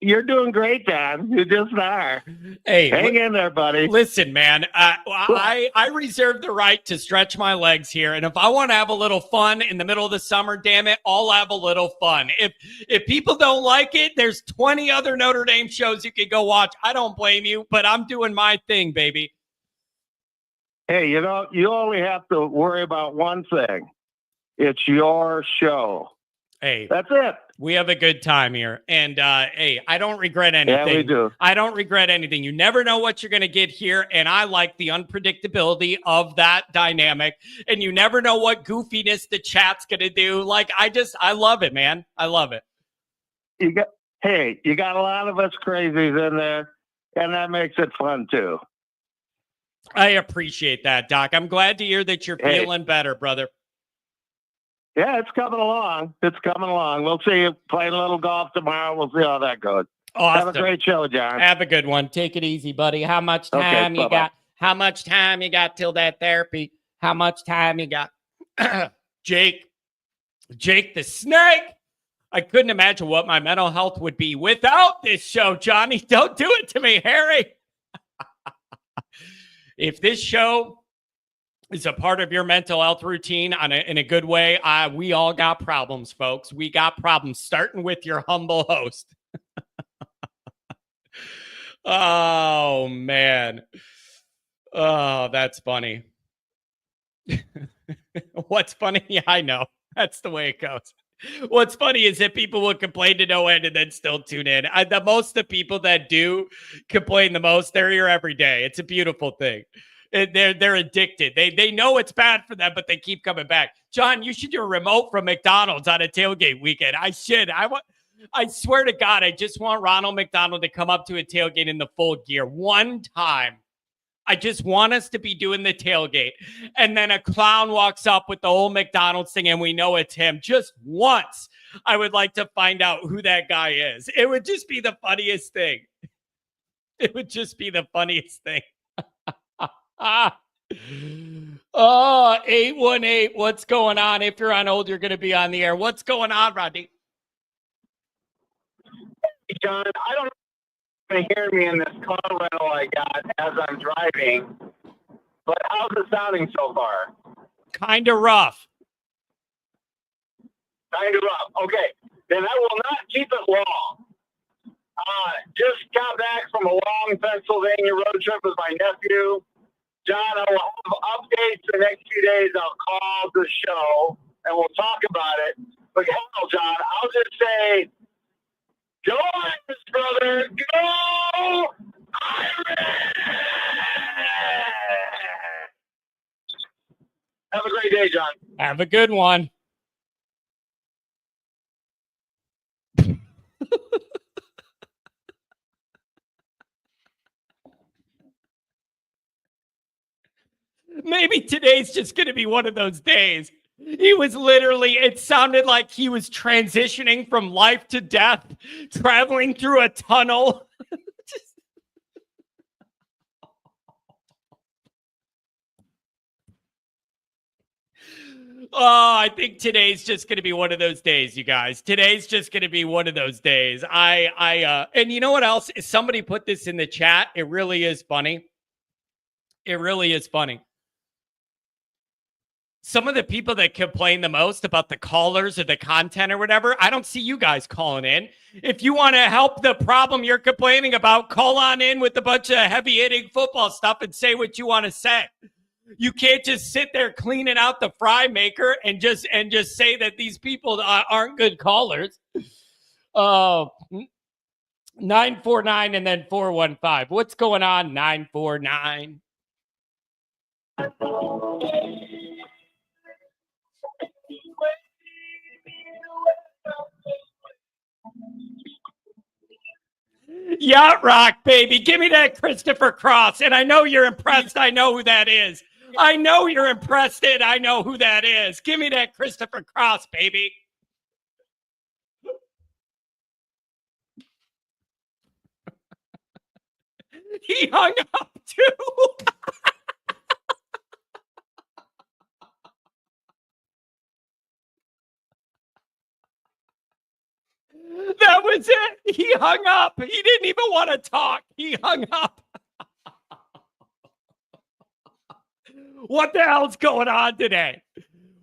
you're doing great, John. You just are. Hey, hang in there, buddy. Listen, man, I reserve the right to stretch my legs here. And if I want to have a little fun in the middle of the summer, damn it, I'll have a little fun. If people don't like it, there's 20 other Notre Dame shows you can go watch. I don't blame you, but I'm doing my thing, baby. Hey, you know, you only have to worry about one thing. It's your show. Hey, that's it. We have a good time here. And, hey, I don't regret anything. Yeah, we do. I don't regret anything. You never know what you're going to get here. And I like the unpredictability of that dynamic. And you never know what goofiness the chat's going to do. Like, I love it, man. I love it. You got a lot of us crazies in there, and that makes it fun too. I appreciate that, Doc. I'm glad to hear that you're feeling better, brother. Yeah, it's coming along. We'll see you playing a little golf tomorrow. We'll see how that goes. Awesome. Have a great show, John. Have a good one. Take it easy, buddy. How much time you got? How much time you got till that therapy? How much time you got? Jake the Snake. I couldn't imagine what my mental health would be without this show, Johnny. Don't do it to me, Harry. If this show is a part of your mental health routine in a good way, we all got problems, folks. We got problems, starting with your humble host. Oh, man. Oh, that's funny. What's funny? Yeah, I know. That's the way it goes. What's funny is that people will complain to no end and then still tune in. The people that do complain the most, they're here every day. It's a beautiful thing. They're addicted. They know it's bad for them, but they keep coming back. John, you should do a remote from McDonald's on a tailgate weekend. I should. I swear to God, I just want Ronald McDonald to come up to a tailgate in the full gear one time. I just want us to be doing the tailgate. And then a clown walks up with the whole McDonald's thing and we know it's him. Just once, I would like to find out who that guy is. It would just be the funniest thing. It would just be the funniest thing. Oh, 818. What's going on? If you're on hold, you're going to be on the air. What's going on, Rodney? Hey, John, I don't know if you can hear me in this car rental I got as I'm driving, but how's it sounding so far? Kind of rough. Okay, then I will not keep it long. Just got back from a long Pennsylvania road trip with my nephew. John, I will have updates the next few days. I'll call the show and we'll talk about it. But hell, John, I'll just say, go Irish, brother. Go Irish! Have a great day, John. Have a good one. Maybe today's just going to be one of those days. He was literally, it sounded like he was transitioning from life to death, traveling through a tunnel. Oh, I think today's just going to be one of those days, you guys. Today's just going to be one of those days. And you know what else? Somebody put this in the chat. It really is funny. It really is funny. some of the people that complain the most about the callers or the content or whatever, I don't see you guys calling in. If you want to help the problem you're complaining about, call on in with a bunch of heavy hitting football stuff and say what you want to say. You can't just sit there cleaning out the fry maker and just say that these people aren't good callers. 949 and then 415. What's going on, 949? Yacht Rock, baby. Give me that Christopher Cross. And I know you're impressed. I know who that is. I know you're impressed, and I know who that is. Give me that Christopher Cross, baby. He hung up, too. That was it. He hung up. He didn't even want to talk. He hung up. What the hell's going on today?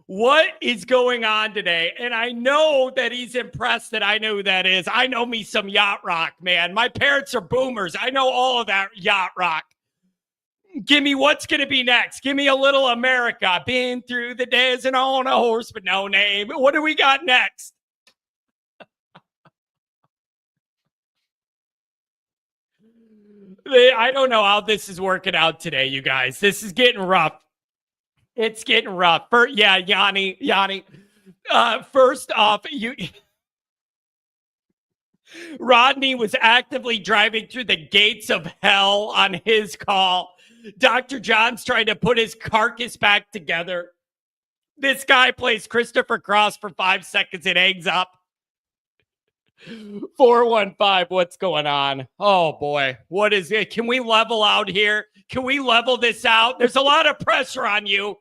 What is going on today? And I know that he's impressed that I know who that is. I know me some Yacht Rock, man. My parents are boomers. I know all of that Yacht Rock. Give me what's going to be next. Give me a little America. Been through the desert on a horse, but no name. What do we got next? I don't know how this is working out today, you guys. This is getting rough. It's getting rough. Yanni. First off, Rodney was actively driving through the gates of hell on his call. Dr. John's trying to put his carcass back together. This guy plays Christopher Cross for 5 seconds and hangs up. 415, what's going on? Oh, boy. What is it? Can we level out here? Can we level this out? There's a lot of pressure on you.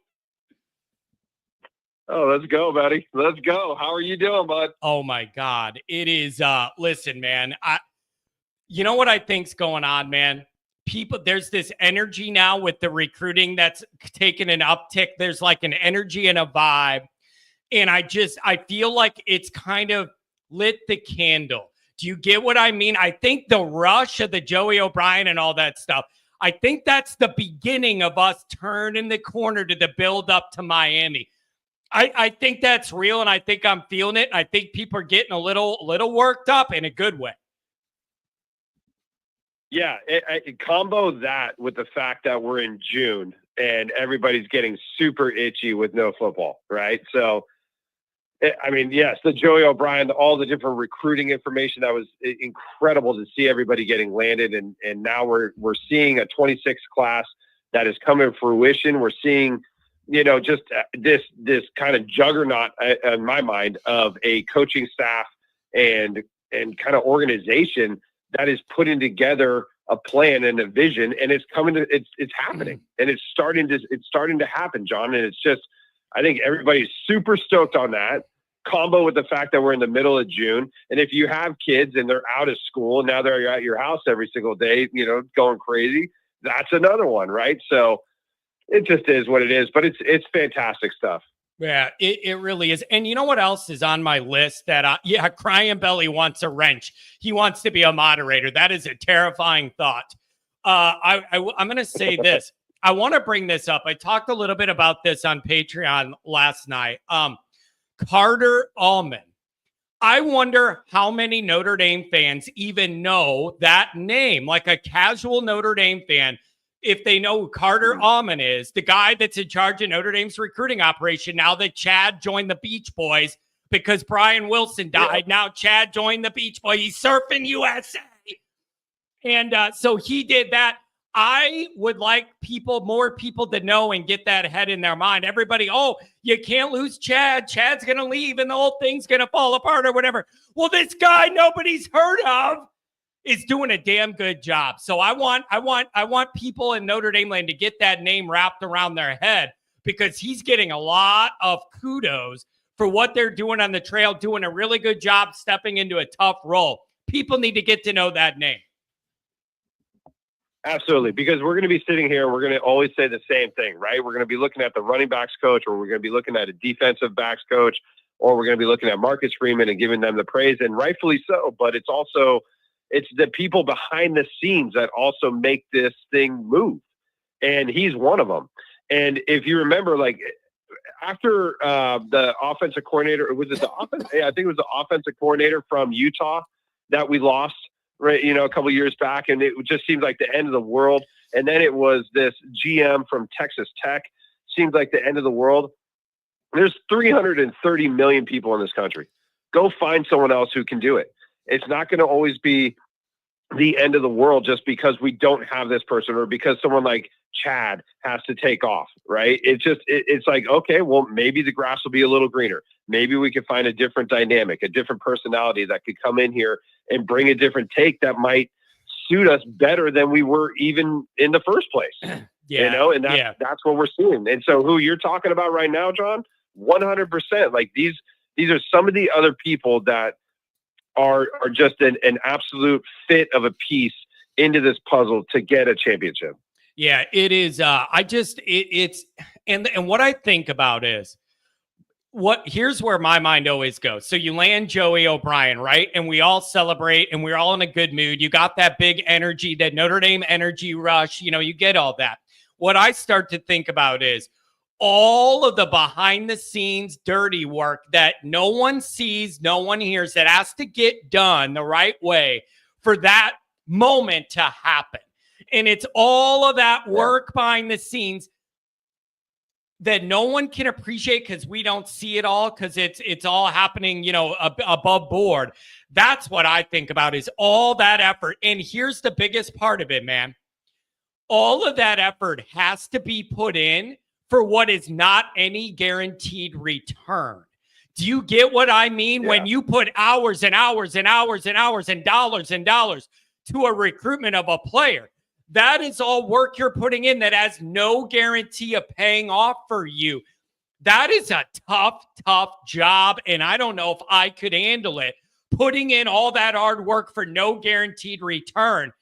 Oh, let's go, buddy. Let's go. How are you doing, bud? Oh, my God. It is, listen, man. You know what I think's going on, man? There's this energy now with the recruiting that's taken an uptick. There's like an energy and a vibe. And I feel like it's kind of lit the candle. Do you get what I mean? I think the rush of the Joey O'Brien and all that stuff, I think that's the beginning of us turning the corner to the build up to Miami. I think that's real, and I think I'm feeling it. I think people are getting a little worked up in a good way. Yeah, combo that with the fact that we're in June and everybody's getting super itchy with no football, right? So, I mean, yes, the Joey O'Brien, all the different recruiting information, that was incredible to see everybody getting landed. And now we're seeing a 26 class that is coming to fruition. We're seeing, just this kind of juggernaut in my mind of a coaching staff and kind of organization that is putting together a plan and a vision, and it's happening, and it's starting to happen, John. And it's just, I think everybody's super stoked on that combo with the fact that we're in the middle of June. And if you have kids and they're out of school and now they're at your house every single day, going crazy, that's another one, right? So it just is what it is, but it's fantastic stuff. Yeah, it really is. And you know what else is on my list that, Crying Belly wants a wrench. He wants to be a moderator. That is a terrifying thought. I'm going to say this. I want to bring this up. I talked a little bit about this on Patreon last night. Carter Almond. I wonder how many Notre Dame fans even know that name, like a casual Notre Dame fan. If they know who Carter Almond is, the guy that's in charge of Notre Dame's recruiting operation now that Chad joined the Beach Boys because Brian Wilson died. Yeah. Now Chad joined the Beach Boys. He's surfing USA. And so he did that. I would like more people to know and get that head in their mind. Everybody, you can't lose Chad. Chad's going to leave and the whole thing's going to fall apart or whatever. Well, this guy nobody's heard of is doing a damn good job. So I want people in Notre Dame land to get that name wrapped around their head because he's getting a lot of kudos for what they're doing on the trail, doing a really good job stepping into a tough role. People need to get to know that name. Absolutely, because we're going to be sitting here and we're going to always say the same thing, right? We're going to be looking at the running backs coach, or we're going to be looking at a defensive backs coach, or we're going to be looking at Marcus Freeman and giving them the praise, and rightfully so. But it's the people behind the scenes that also make this thing move, and he's one of them. And if you remember, like after the offensive coordinator, was it the offense? Yeah, I think it was the offensive coordinator from Utah that we lost, right? You know, a couple of years back, and it just seemed like the end of the world. And then it was this GM from Texas Tech. Seemed like the end of the world. There's 330 million people in this country. Go find someone else who can do it. It's not going to always be the end of the world just because we don't have this person, or because someone like Chad has to take off, right? It's like, okay, well, maybe the grass will be a little greener. Maybe we could find a different dynamic, a different personality that could come in here and bring a different take that might suit us better than we were even in the first place. Yeah, you know, and that's what we're seeing. And so who you're talking about right now, John, 100%. Like these are some of the other people that are just an absolute fit of a piece into this puzzle to get a championship. Yeah, it is. It's what I think about is here's where my mind always goes. So you land Joey O'Brien, right? And we all celebrate and we're all in a good mood. You got that big energy, that Notre Dame energy rush. You know, you get all that. What I start to think about is all of the behind the scenes dirty work that no one sees, no one hears, that has to get done the right way for that moment to happen. And it's all of that work behind the scenes that no one can appreciate because we don't see it all, because it's all happening, you know, above board. That's what I think about, is all that effort. And here's the biggest part of it, man. All of that effort has to be put in for what is not any guaranteed return. Do you get what I mean? Yeah. When you put hours and hours and hours and hours and dollars to a recruitment of a player, that is all work you're putting in that has no guarantee of paying off for you. That is a tough job, and I don't know if I could handle it, putting in all that hard work for no guaranteed return.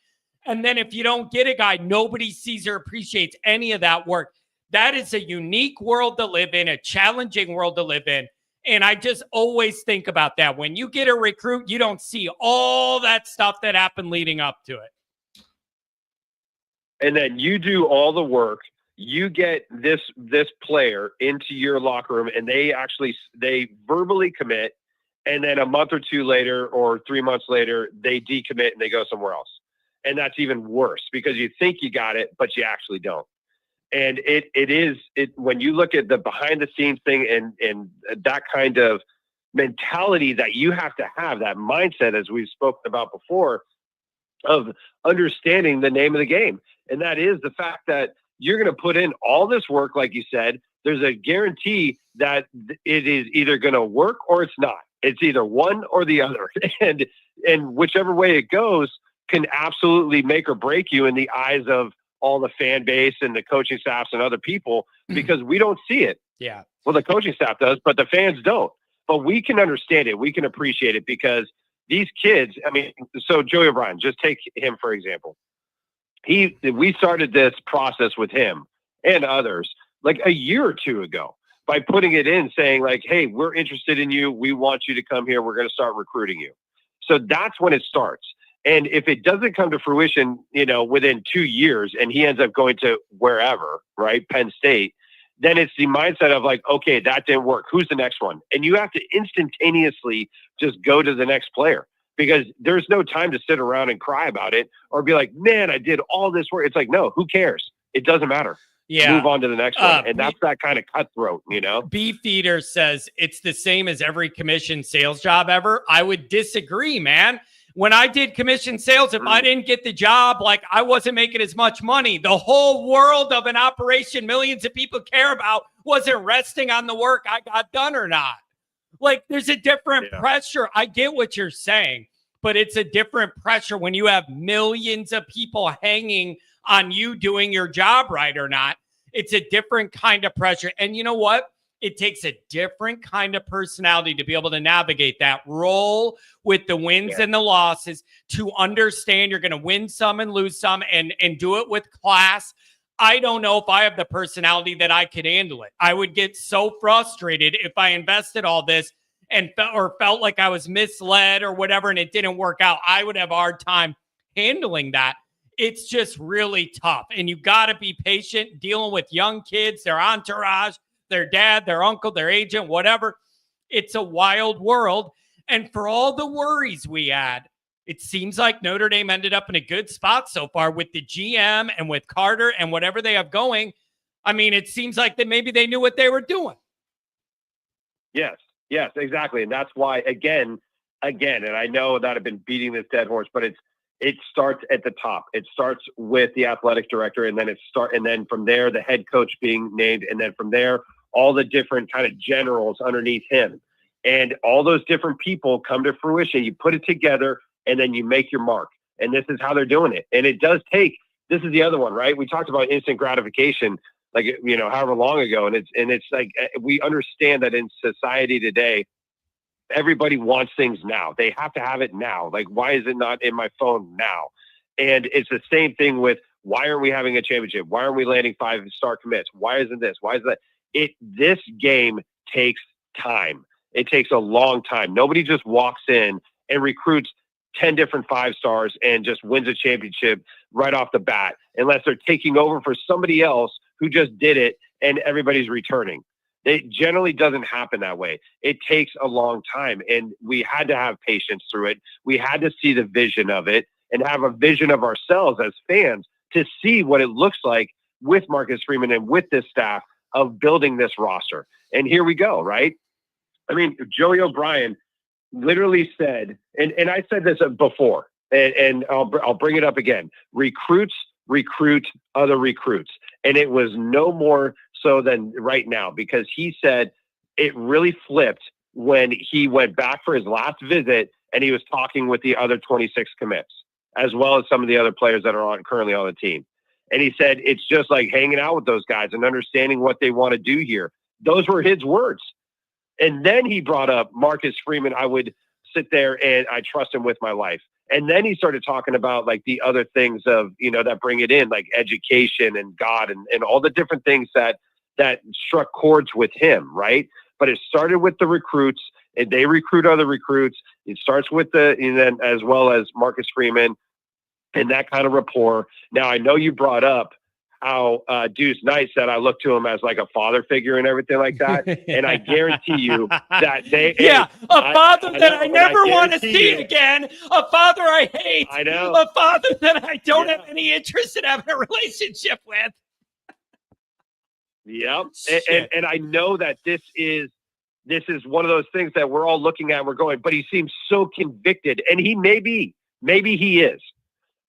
And then if you don't get a guy, nobody sees or appreciates any of that work. That is a unique world to live in, a challenging world to live in. And I just always think about that. When you get a recruit, you don't see all that stuff that happened leading up to it. And then you do all the work. You get this player into your locker room, and they verbally commit. And then a month or two later, or 3 months later, they decommit and they go somewhere else. And that's even worse, because you think you got it, but you actually don't. And it when you look at the behind the scenes thing and that kind of mentality that you have to have, that mindset, as we've spoken about before, of understanding the name of the game. And that is the fact that you're going to put in all this work, like you said. There's a guarantee that it is either going to work or it's not. It's either one or the other. And whichever way it goes can absolutely make or break you in the eyes of all the fan base and the coaching staffs and other people, because we don't see it. Yeah. Well, the coaching staff does, but the fans don't. But we can understand it. We can appreciate it, because these kids, I mean, so Joey O'Brien, just take him for example. We started this process with him and others like a year or two ago by putting it in, saying like, hey, we're interested in you. We want you to come here. We're going to start recruiting you. So that's when it starts. And if it doesn't come to fruition, you know, within 2 years, and he ends up going to wherever, right, Penn State, then it's the mindset of like, okay, that didn't work. Who's the next one? And you have to instantaneously just go to the next player, because there's no time to sit around and cry about it or be like, man, I did all this work. It's like, no, who cares? It doesn't matter. Yeah. Move on to the next one. And that's that kind of cutthroat, you know? Beefeater says it's the same as every commission sales job ever. I would disagree, man. When I did commission sales, if I didn't get the job, like I wasn't making as much money. The whole world of an operation millions of people care about wasn't resting on the work I got done or not. Like there's a different pressure. I get what you're saying, but it's a different pressure when you have millions of people hanging on you doing your job right or not. It's a different kind of pressure. And you know what? It takes a different kind of personality to be able to navigate that, roll with the wins and the losses, to understand you're going to win some and lose some, and do it with class. I don't know if I have the personality that I could handle it. I would get so frustrated if I invested all this and felt like I was misled or whatever, and it didn't work out. I would have a hard time handling that. It's just really tough. And you got to be patient dealing with young kids, their entourage, their dad, their uncle, their agent, whatever. It's a wild world. And for all the worries we had, it seems like Notre Dame ended up in a good spot so far with the GM and with Carter and whatever they have going. I mean, it seems like that maybe they knew what they were doing. Yes, exactly. And that's why, again, and I know that I've been beating this dead horse, but it starts at the top. It starts with the athletic director, and then from there, the head coach being named. And then from there, all the different kind of generals underneath him, and all those different people come to fruition. You put it together, and then you make your mark. And this is how they're doing it. And it does take, this is the other one, right? We talked about instant gratification, like, however long ago. And it's like, we understand that in society today, everybody wants things now. They have to have it now. Like, why is it not in my phone now? And it's the same thing with, why aren't we having a championship? Why aren't we landing 5-star commits? Why isn't this? Why is that? This game takes time. It takes a long time. Nobody just walks in and recruits 10 different 5-stars and just wins a championship right off the bat, unless they're taking over for somebody else who just did it and everybody's returning. It generally doesn't happen that way. It takes a long time, and we had to have patience through it. We had to see the vision of it and have a vision of ourselves as fans to see what it looks like with Marcus Freeman and with this staff of building this roster. And here we go, right? I mean, Joey O'Brien literally said, and I said this before, and I'll bring it up again: recruits recruit other recruits. And it was no more so than right now, because he said it really flipped when he went back for his last visit and he was talking with the other 26 commits, as well as some of the other players that are currently on the team. And he said it's just like hanging out with those guys and understanding what they want to do here. Those were his words. And then he brought up Marcus Freeman. I would sit there and I trust him with my life. And then he started talking about like the other things of, that bring it in, like education and God and all the different things that struck chords with him. Right. But it started with the recruits, and they recruit other recruits. It starts with and then as well as Marcus Freeman and that kind of rapport. Now, I know you brought up how Deuce Knight said I look to him as like a father figure and everything like that. And I guarantee you that father that I never want to see again. A father I hate. I know. A father that I don't have any interest in having a relationship with. Yep. And I know that this is one of those things that we're all looking at and we're going, but he seems so convicted, and he maybe he is.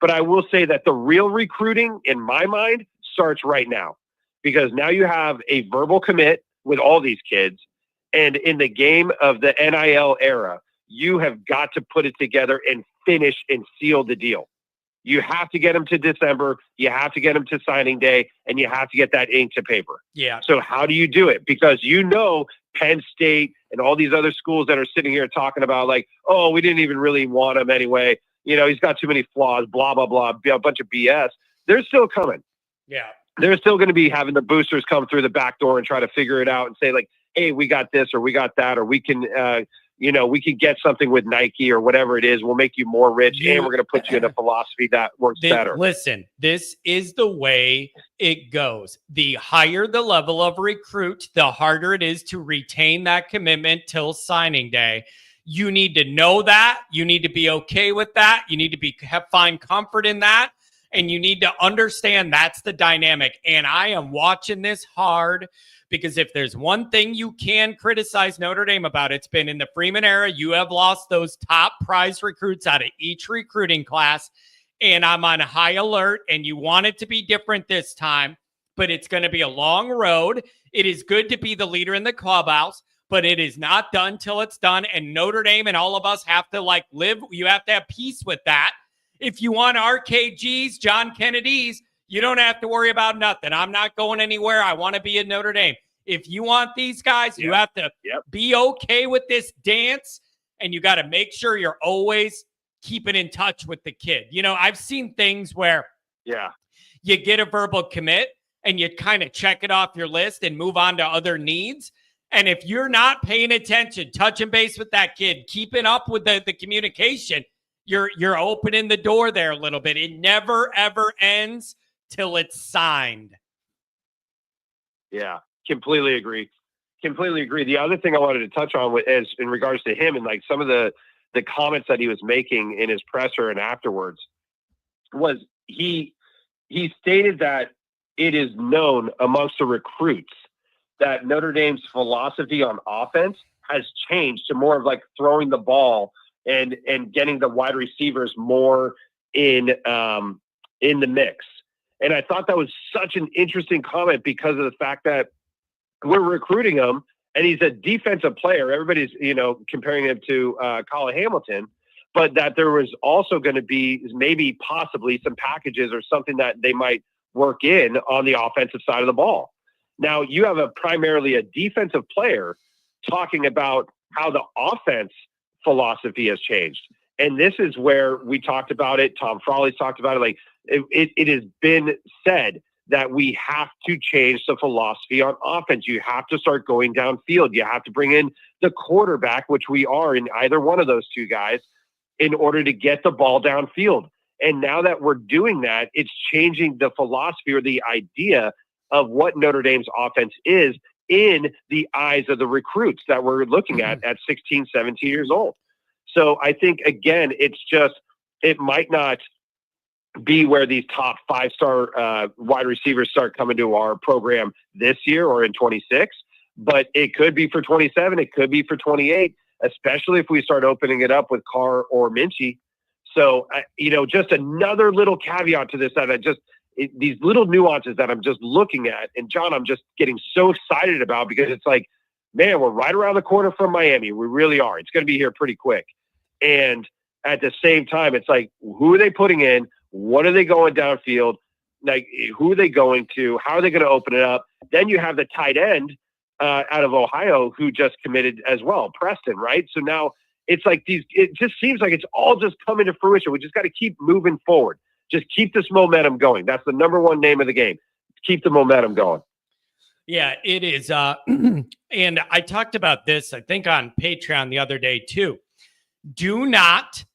But I will say that the real recruiting in my mind starts right now, because now you have a verbal commit with all these kids. And in the game of the NIL era, you have got to put it together and finish and seal the deal. You have to get them to December. You have to get them to signing day, and you have to get that ink to paper. Yeah. So how do you do it? Because Penn State and all these other schools that are sitting here talking about like, oh, we didn't even really want him anyway. He's got too many flaws, blah, blah, blah, a bunch of BS. They're still coming. Yeah. They're still going to be having the boosters come through the back door and try to figure it out and say like, hey, we got this or we got that, or we can, we can get something with Nike or whatever it is. We'll make you more rich, and we're going to put you in a philosophy that works better. Listen, this is the way it goes. The higher the level of recruit, the harder it is to retain that commitment till signing day. You need to know that. You need to be okay with that. You need to find comfort in that. And you need to understand that's the dynamic. And I am watching this hard, because if there's one thing you can criticize Notre Dame about, it's been in the Freeman era, you have lost those top prize recruits out of each recruiting class. And I'm on high alert, and you want it to be different this time, but it's going to be a long road. It is good to be the leader in the clubhouse, but it is not done till it's done. And Notre Dame and all of us have to live. You have to have peace with that. If you want RKGs, John Kennedy's, you don't have to worry about nothing. I'm not going anywhere. I want to be at Notre Dame. If you want these guys, you have to be okay with this dance, and you got to make sure you're always keeping in touch with the kid. You know, I've seen things where you get a verbal commit and you kind of check it off your list and move on to other needs. And if you're not paying attention, touching base with that kid, keeping up with the communication, you're opening the door there a little bit. It never, ever ends till it's signed. Yeah, completely agree. Completely agree. The other thing I wanted to touch on is in regards to him and like some of the comments that he was making in his presser and afterwards was he stated that it is known amongst the recruits that Notre Dame's philosophy on offense has changed to more of like throwing the ball and getting the wide receivers more in the mix. And I thought that was such an interesting comment because of the fact that we're recruiting him and he's a defensive player. Everybody's, comparing him to Colin Hamilton, but that there was also going to be maybe possibly some packages or something that they might work in on the offensive side of the ball. Now you have primarily a defensive player talking about how the offense philosophy has changed. And this is where we talked about it. Tom Frawley's talked about it. Like it has been said that we have to change the philosophy on offense. You have to start going downfield. You have to bring in the quarterback, which we are in either one of those two guys, in order to get the ball downfield. And now that we're doing that, it's changing the philosophy or the idea of what Notre Dame's offense is in the eyes of the recruits that we're looking at 16, 17 years old. So I think, again, it might not be where these top 5-star wide receivers start coming to our program this year or in 26, but it could be for 27. It could be for 28, especially if we start opening it up with Carr or Minchie. So, just another little caveat to this that these little nuances that I'm just looking at. And John, I'm just getting so excited about because it's like, man, we're right around the corner from Miami. We really are. It's going to be here pretty quick. And at the same time, it's like, who are they putting in? What are they going downfield? Like, who are they going to? How are they going to open it up? Then you have the tight end out of Ohio who just committed as well, Preston, right? So now it's like it just seems like it's all just coming to fruition. We just got to keep moving forward. Just keep this momentum going. That's the number one name of the game. Keep the momentum going. Yeah, it is. And I talked about this, I think, on Patreon the other day, too. Do not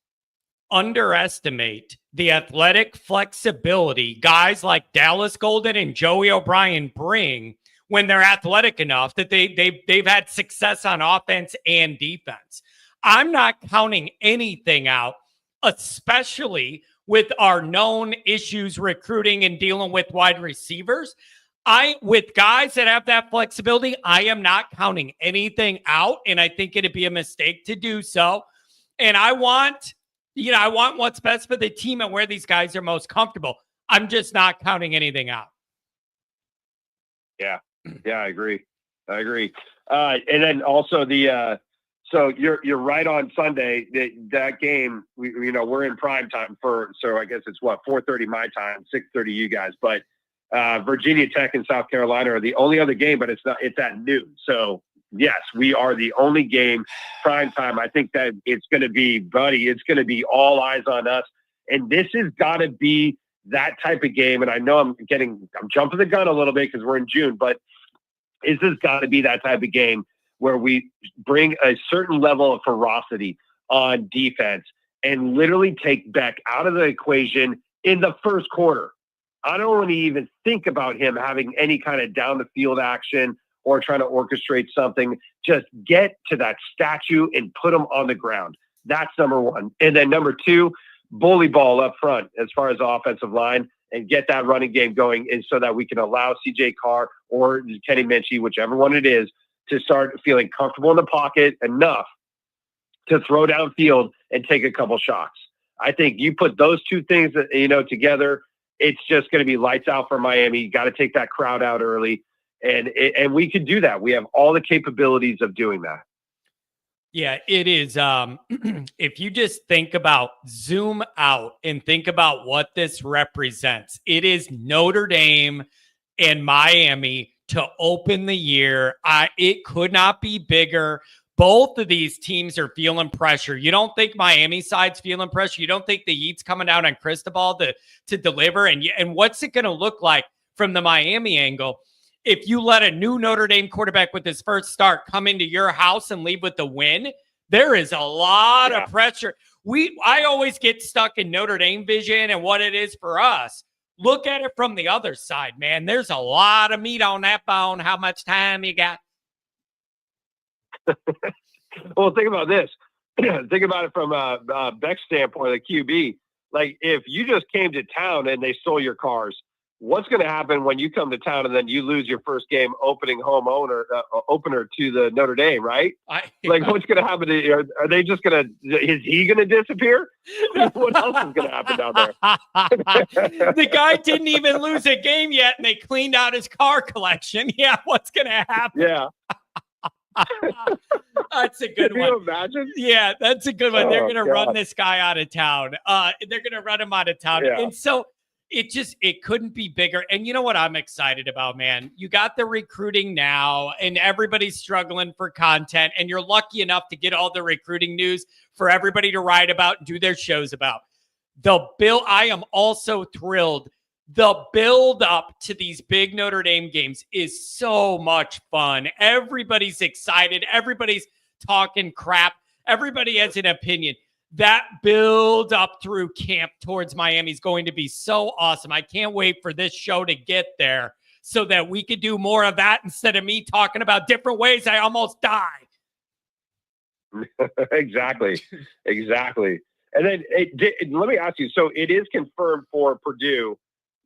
underestimate the athletic flexibility guys like Dallas Golden and Joey O'Brien bring when they're athletic enough that they've had success on offense and defense. I'm not counting anything out, especially with our known issues recruiting and dealing with wide receivers. With guys that have that flexibility, I am not counting anything out, and I think it'd be a mistake to do so. And I want what's best for the team and where these guys are most comfortable. I'm just not counting anything out. Yeah, I agree. And then also so you're right on Sunday. That game, we're in prime time so I guess it's 4:30 my time, 6:30 you guys. But Virginia Tech and South Carolina are the only other game, but it's at noon. So yes, we are the only game prime time. I think that it's going to be, buddy, it's going to be all eyes on us. And this has got to be that type of game. And I know I'm jumping the gun a little bit because we're in June, but this has got to be that type of game where we bring a certain level of ferocity on defense and literally take Beck out of the equation in the first quarter. I don't want to even think about him having any kind of down the field action or trying to orchestrate something. Just get to that statue and put him on the ground. That's number one. And then number two, bully ball up front as far as the offensive line and get that running game going, and so that we can allow CJ Carr or Kenny Minchie, whichever one it is, to start feeling comfortable in the pocket enough to throw downfield and take a couple shots. I think you put those two things together, it's just going to be lights out for Miami. You got to take that crowd out early. And we can do that. We have all the capabilities of doing that. Yeah, it is. If you just zoom out and think about what this represents, it is Notre Dame and Miami to open the year. It could not be bigger. Both of these teams are feeling pressure. You don't think Miami side's feeling pressure? You don't think the Heat's coming out on Cristobal to deliver? And what's it going to look like from the Miami angle if you let a new Notre Dame quarterback with his first start come into your house and leave with the win? There is a lot of pressure. I always get stuck in Notre Dame vision and what it is for us. Look at it from the other side, man. There's a lot of meat on that bone. How much time you got? Well, think about this. Think about it from Beck's standpoint, the QB. Like, if you just came to town and they stole your cars, what's going to happen when you come to town and then you lose your first game opener to the Notre Dame, right? What's going to happen to you? Are they just going to? Is he going to disappear? What else is going to happen down there? The guy didn't even lose a game yet, and they cleaned out his car collection. Yeah, what's going to happen? Yeah. That's a good one. Can you imagine? Yeah, that's a good one. They're going to run this guy out of town. They're going to run him out of town. Yeah. And so it couldn't be bigger. And you know what I'm excited about, man? You got the recruiting now, and everybody's struggling for content, and you're lucky enough to get all the recruiting news for everybody to write about and do their shows about. I am also thrilled. The build up to these big Notre Dame games is so much fun. Everybody's excited. Everybody's talking crap. Everybody has an opinion. That build up through camp towards Miami is going to be so awesome. I can't wait for this show to get there so that we could do more of that instead of me talking about different ways I almost die. Exactly. And then let me ask you, so it is confirmed for Purdue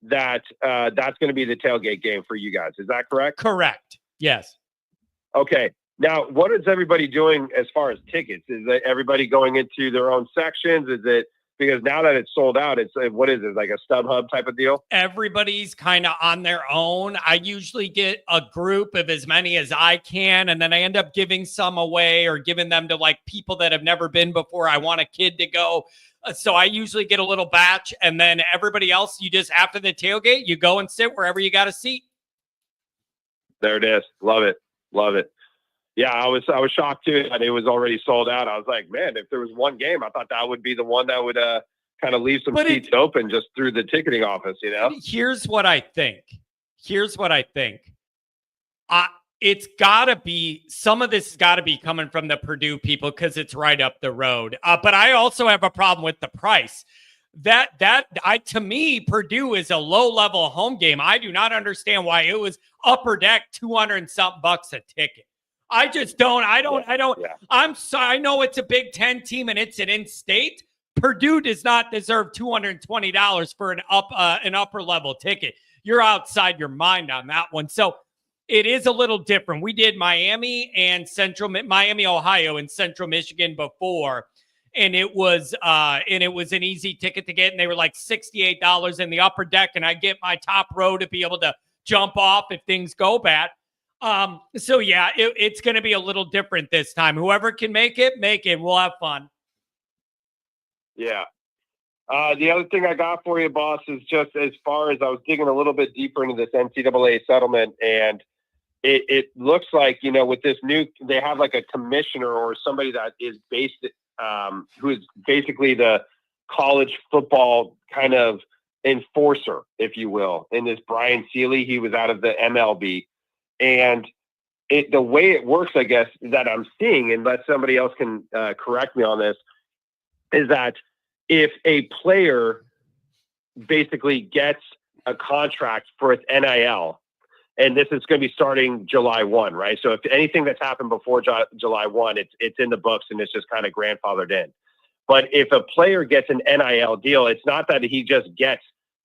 that that's going to be the tailgate game for you guys. Is that correct? Correct. Yes. Okay. Now, what is everybody doing as far as tickets? Is that everybody going into their own sections? Is it because now that it's sold out, what is it, like a StubHub type of deal? Everybody's kind of on their own. I usually get a group of as many as I can, and then I end up giving some away or giving them to like people that have never been before. I want a kid to go. So I usually get a little batch, and then everybody else, you just, after the tailgate, you go and sit wherever you got a seat. There it is. Love it. Yeah, I was shocked too that it was already sold out. I was like, man, if there was one game, I thought that would be the one that would kind of leave some seats open just through the ticketing office, you know? Here's what I think. It's got to be, some of this has got to be coming from the Purdue people because it's right up the road. But I also have a problem with the price. To me, Purdue is a low-level home game. I do not understand why it was upper deck $200 and something bucks a ticket. I just don't. Yeah. I'm sorry. I know it's a Big Ten team and it's an in-state. Purdue does not deserve $220 for an upper level ticket. You're outside your mind on that one. So it is a little different. We did Miami, Ohio, and Central Michigan before, and it was an easy ticket to get, and they were like $68 in the upper deck, and I get my top row to be able to jump off if things go bad. So yeah, it's going to be a little different this time. Whoever can make it. We'll have fun. Yeah. The other thing I got for you, boss, is just as far as I was digging a little bit deeper into this NCAA settlement, and it looks like, with this new, they have like a commissioner or somebody that is based, who is basically the college football kind of enforcer, if you will. In this Brian Seeley, he was out of the MLB. And the way it works, I guess, that I'm seeing, unless somebody else can correct me on this, is that if a player basically gets a contract for its NIL, and this is going to be starting July 1, right? So if anything that's happened before July 1, it's in the books and it's just kind of grandfathered in. But if a player gets an NIL deal, it's not that he just gets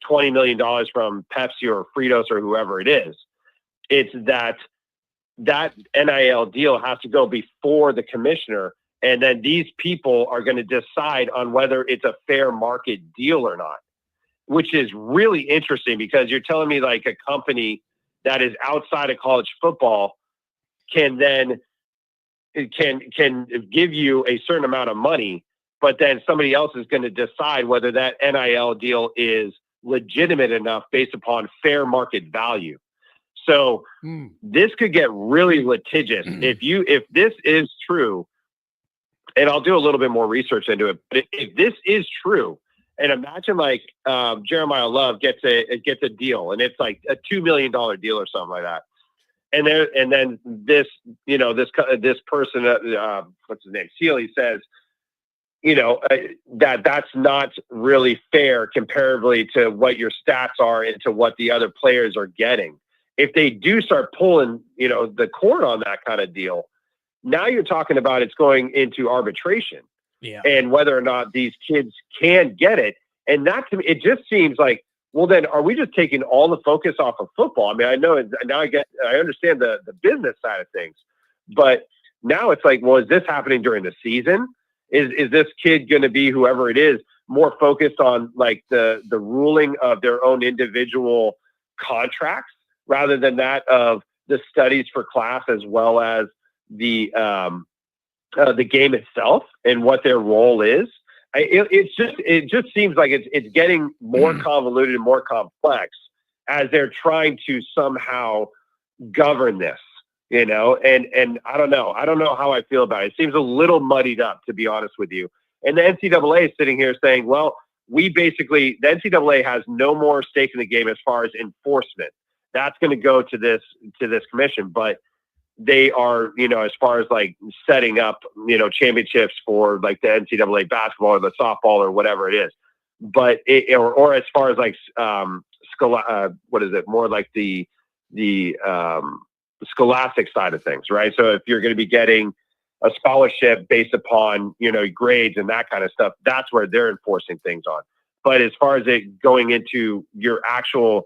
$20 million from Pepsi or Fritos or whoever it is. It's that NIL deal has to go before the commissioner, and then these people are going to decide on whether it's a fair market deal or not, which is really interesting because you're telling me like a company that is outside of college football can give you a certain amount of money, but then somebody else is going to decide whether that NIL deal is legitimate enough based upon fair market value. So this could get really litigious if this is true. And I'll do a little bit more research into it. But if this is true, and imagine like Jeremiah Love gets a deal, and it's like a $2 million deal or something like that. And then this person, what's his name, Sealy, says, that's not really fair comparatively to what your stats are and to what the other players are getting. If they do start pulling, the cord on that kind of deal, now you're talking about it's going into arbitration, and whether or not these kids can get it. And that, to me, it just seems like, well, then are we just taking all the focus off of football? I mean, I know now I understand the business side of things, but now it's like, well, is this happening during the season? Is this kid going to be, whoever it is, more focused on like the ruling of their own individual contracts rather than that of the studies for class, as well as the game itself and what their role is? It just seems like it's getting more convoluted and more complex as they're trying to somehow govern this, and I don't know how I feel about it. It seems a little muddied up, to be honest with you. And the NCAA is sitting here saying, well, the NCAA has no more stake in the game as far as enforcement. That's going to go to this commission, but they are, as far as like setting up, championships for like the NCAA basketball or the softball or whatever it is. But or as far as like, what is it? More like the scholastic side of things, right? So if you're going to be getting a scholarship based upon, grades and that kind of stuff, that's where they're enforcing things on. But as far as it going into your actual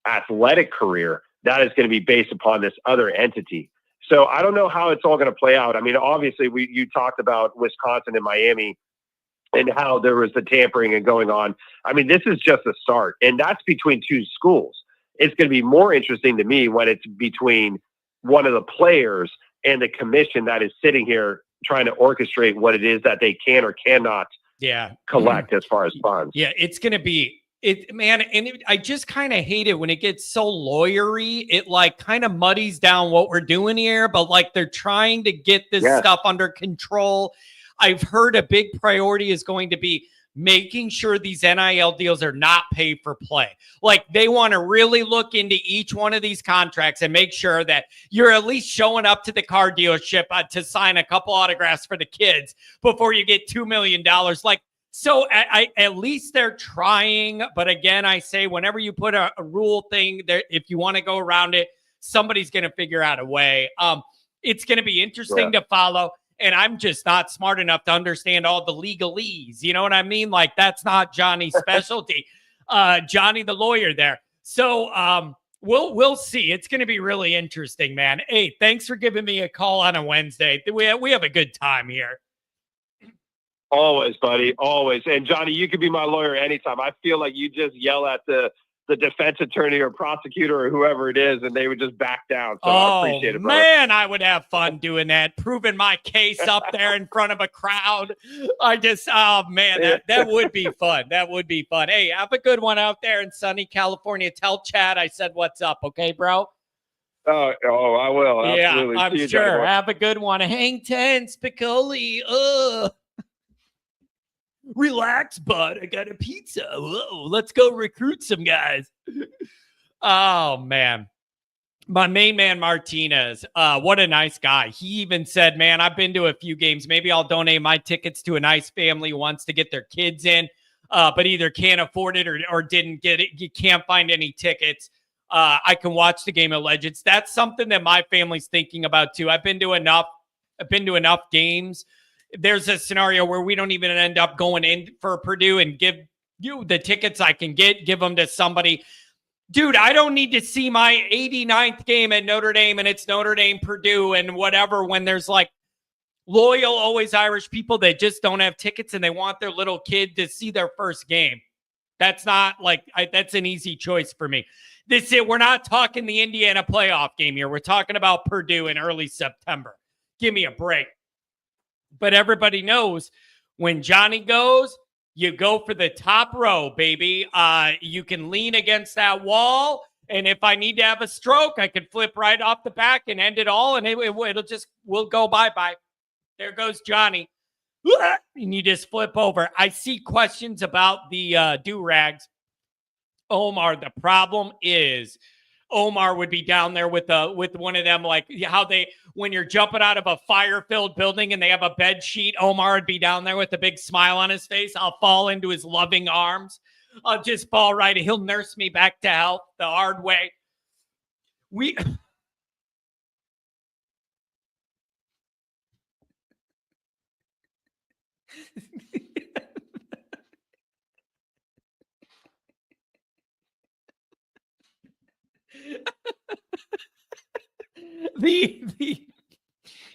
athletic career, that is going to be based upon this other entity. So I don't know how it's all going to play out. I mean, obviously you talked about Wisconsin and Miami and how there was the tampering and going on. I mean, this is just a start, and that's between two schools. It's going to be more interesting to me when it's between one of the players and the commission that is sitting here trying to orchestrate what it is that they can or cannot collect as far as funds. Yeah, it's going to be man. And I just kind of hate it when it gets so lawyery. It like kind of muddies down what we're doing here, but like they're trying to get this stuff under control. I've heard a big priority is going to be making sure these NIL deals are not pay for play. Like they want to really look into each one of these contracts and make sure that you're at least showing up to the car dealership to sign a couple autographs for the kids before you get $2 million. Like, so at least they're trying. But again, I say whenever you put a rule thing there, if you want to go around it, somebody's going to figure out a way. It's going to be interesting to follow. And I'm just not smart enough to understand all the legalese. You know what I mean? Like that's not Johnny's specialty. Johnny, the lawyer there. So we'll see. It's going to be really interesting, man. Hey, thanks for giving me a call on a Wednesday. We have a good time here. Always, buddy. Always. And Johnny, you could be my lawyer anytime. I feel like you just yell at the defense attorney or prosecutor or whoever it is, and they would just back down. So I appreciate it, brother. Man, I would have fun doing that, proving my case up there in front of a crowd. That would be fun. That would be fun. Hey, have a good one out there in sunny California. Tell Chad I said what's up, okay, bro? Oh, I will. Absolutely. Yeah, I'm sure. Have a good one. Hang 10, Spicoli. Relax, bud. I got a pizza. Whoa, let's go recruit some guys. Oh, man. My main man, Martinez, what a nice guy. He even said, man, I've been to a few games. Maybe I'll donate my tickets to a nice family who wants to get their kids in, but either can't afford it or didn't get it. You can't find any tickets. I can watch the game at Legends. That's something that my family's thinking about, too. I've been to enough games. There's a scenario where we don't even end up going in for Purdue and give you the tickets I can give them to somebody. Dude, I don't need to see my 89th game at Notre Dame and it's Notre Dame, Purdue and whatever when there's like loyal, always Irish people that just don't have tickets and they want their little kid to see their first game. That's not like, that's an easy choice for me. We're not talking the Indiana playoff game here. We're talking about Purdue in early September. Give me a break. But everybody knows when Johnny goes, you go for the top row, baby. You can lean against that wall And if I need to have a stroke, I can flip right off the back and end it all. And we'll go bye-bye. There goes Johnny. And you just flip over. I see questions about the do-rags. Omar, the problem is Omar would be down there with one of them, like how when you're jumping out of a fire-filled building and they have a bed sheet, Omar would be down there with a big smile on his face. I'll fall into his loving arms. I'll just fall right. He'll nurse me back to health the hard way.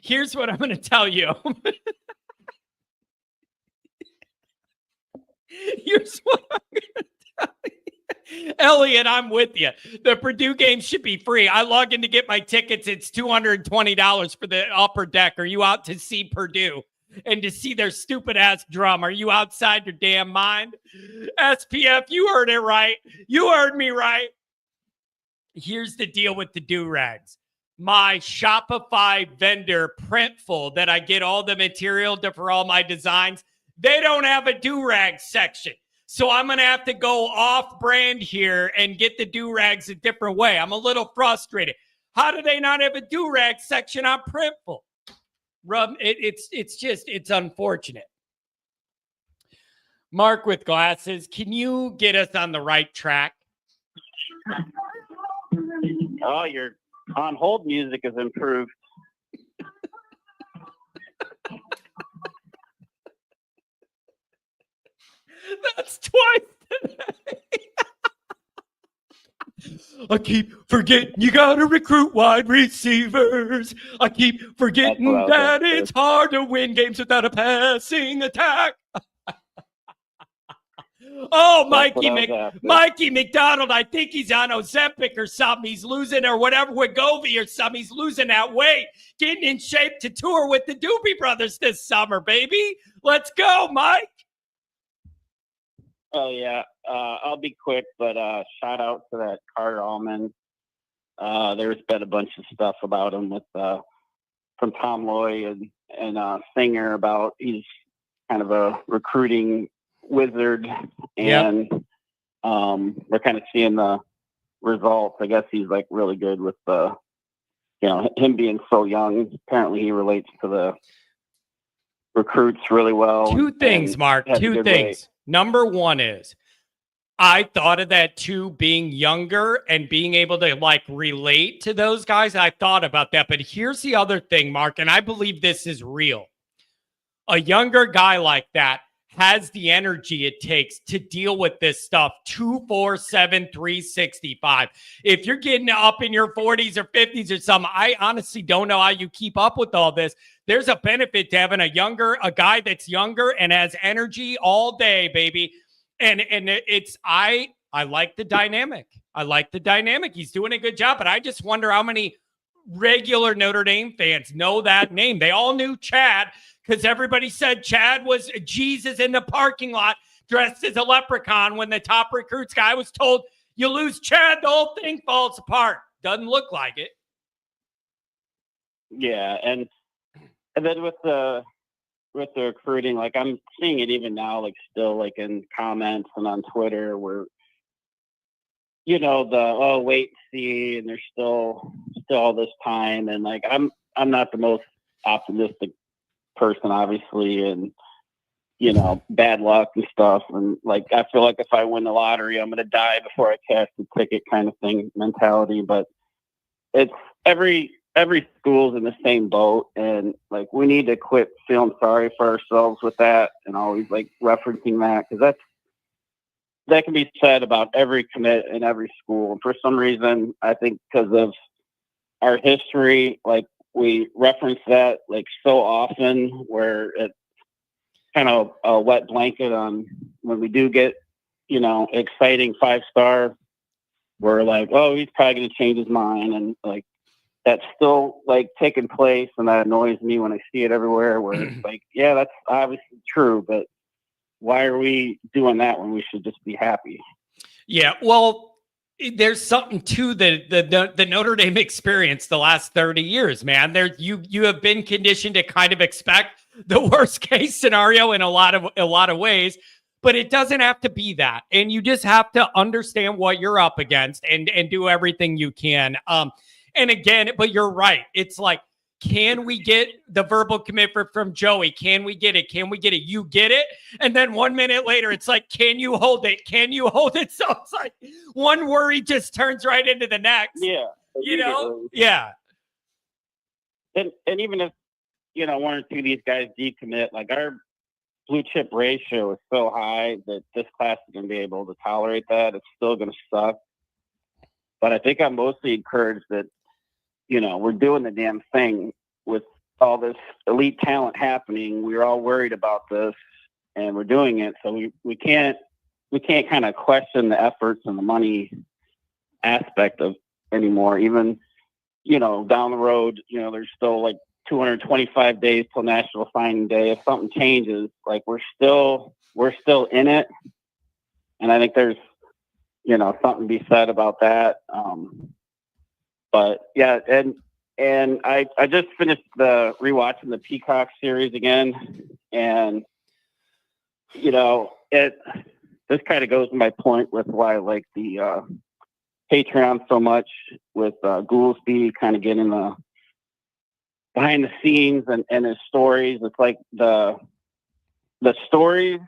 Here's what I'm going to tell you. Here's what I'm going to tell you. Elliot, I'm with you. The Purdue game should be free. I log in to get my tickets. It's $220 for the upper deck. Are you out to see Purdue and to see their stupid ass drum? Are you outside your damn mind? SPF, you heard it right. You heard me right. Here's the deal with the do-rags. My Shopify vendor, Printful, that I get all the material for all my designs, they don't have a do-rag section. So I'm going to have to go off-brand here and get the do-rags a different way. I'm a little frustrated. How do they not have a do-rag section on Printful? It's unfortunate. Mark with glasses, can you get us on the right track? Oh, your on-hold music has improved. That's twice today. I keep forgetting you got to recruit wide receivers. I keep forgetting that it's hard to win games without a passing attack. Oh, Mikey McDonald, I think he's on Ozempic or something. He's losing or whatever, Wegovy or something. He's losing that weight, getting in shape to tour with the Doobie Brothers this summer, baby. Let's go, Mike. Oh, yeah. I'll be quick, but shout out to that Carter Almond. There's been a bunch of stuff about him from Tom Loy and Singer about he's kind of a recruiting wizard, and we're kind of seeing the results. I guess he's like really good with him being so young. Apparently he relates to the recruits really well. Two things, Mark. Two things. Number one is I thought of that too, being younger and being able to like relate to those guys. I thought about that. But here's the other thing, Mark, and I believe this is real. A younger guy like that has the energy it takes to deal with this stuff 24/7, 365. If you're getting up in your 40s or 50s or something, I honestly don't know how you keep up with all this. There's a benefit to having a guy that's younger and has energy all day, baby. And I like the dynamic. I like the dynamic. He's doing a good job, but I just wonder how many regular Notre Dame fans know that name. They all knew Chad because everybody said Chad was Jesus in the parking lot dressed as a leprechaun when the top recruits guy was told, you lose Chad, the whole thing falls apart. Doesn't look like it. Yeah, and then with the recruiting, like I'm seeing it even now, like still like in comments and on Twitter where wait and see, and there's still all this time, and like I'm not the most optimistic person, obviously, and bad luck and stuff, and like I feel like if I win the lottery, I'm gonna die before I cash the ticket kind of thing mentality. But it's every school's in the same boat, and like we need to quit feeling sorry for ourselves with that and always like referencing that, because that can be said about every commit in every school. And for some reason, I think because of our history, like we reference that like so often, where it's kind of a wet blanket on when we do get, exciting 5-star, we're like, oh, he's probably going to change his mind. And like, that's still like taking place. And that annoys me when I see it everywhere, where it's like, yeah, that's obviously true, but why are we doing that when we should just be happy? Yeah, well, there's something to the Notre Dame experience the last 30 years, man. There you have been conditioned to kind of expect the worst case scenario in a lot of ways, but it doesn't have to be that. And you just have to understand what you're up against and do everything you can. And again, but you're right. It's like, can we get the verbal commitment from Joey? Can we get it? Can we get it? You get it. And then 1 minute later, it's like, can you hold it? Can you hold it? So it's like one worry just turns right into the next. Yeah. You know? Yeah. And even if, one or two of these guys decommit, like our blue chip ratio is so high that this class is going to be able to tolerate that. It's still going to suck. But I think I'm mostly encouraged that, we're doing the damn thing with all this elite talent happening. We're all worried about this and we're doing it. So we can't kind of question the efforts and the money aspect of anymore. Even, down the road, there's still like 225 days till National Signing Day. If something changes, like we're still in it. And I think there's, something to be said about that. But yeah, and I just finished rewatching the Peacock series again, and this kind of goes to my point with why I like the Patreon so much, with Goolsby kind of getting the behind the scenes and his stories. It's like the stories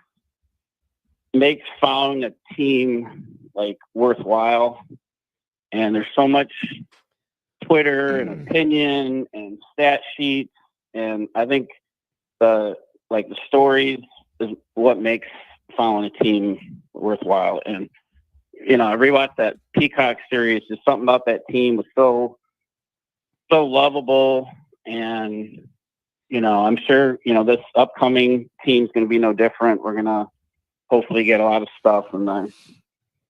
makes following a team like worthwhile, and there's so much Twitter and opinion and stat sheets, and I think the stories is what makes following a team worthwhile. And I rewatched that Peacock series. Just something about that team was so lovable, and I'm sure this upcoming team's going to be no different. We're going to hopefully get a lot of stuff, and the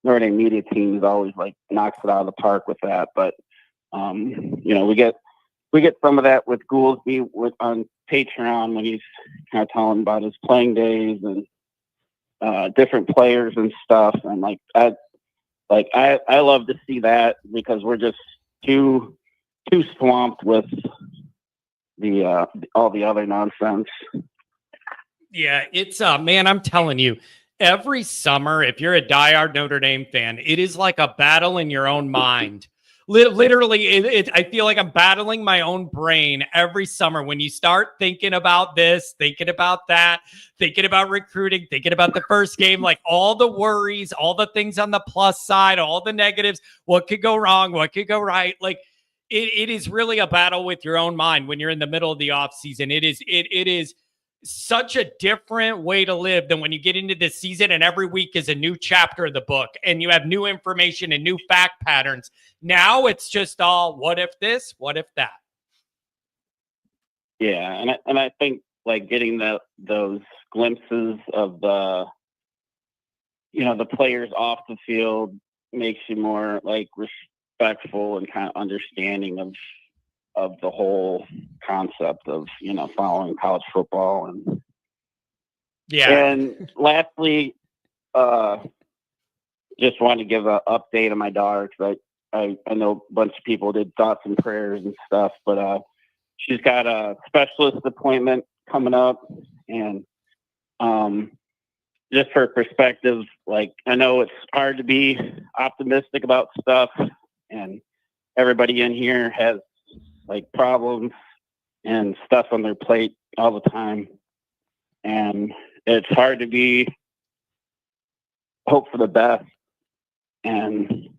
Notre Dame media team is always knocks it out of the park with that. But we get some of that with Goolsby on Patreon when he's kind of telling about his playing days and different players and stuff. And I love to see that, because we're just too swamped with the all the other nonsense. Yeah, it's man, I'm telling you, every summer, if you're a diehard Notre Dame fan, it is like a battle in your own mind. Literally, I feel like I'm battling my own brain every summer when you start thinking about this, thinking about that, thinking about recruiting, thinking about the first game, like all the worries, all the things on the plus side, all the negatives, what could go wrong, what could go right. Like it is really a battle with your own mind when you're in the middle of the off season. It is such a different way to live than when you get into this season and every week is a new chapter of the book and you have new information and new fact patterns. Now it's just all what if this, what if that. Yeah, and I think getting those glimpses of the players off the field makes you more respectful and kind of understanding of the whole concept of following college football. And and lastly, just wanted to give an update on my daughter, because I know a bunch of people did thoughts and prayers and stuff, but she's got a specialist appointment coming up, and just for perspective, I know it's hard to be optimistic about stuff, and everybody in here has problems and stuff on their plate all the time. And it's hard to hope for the best and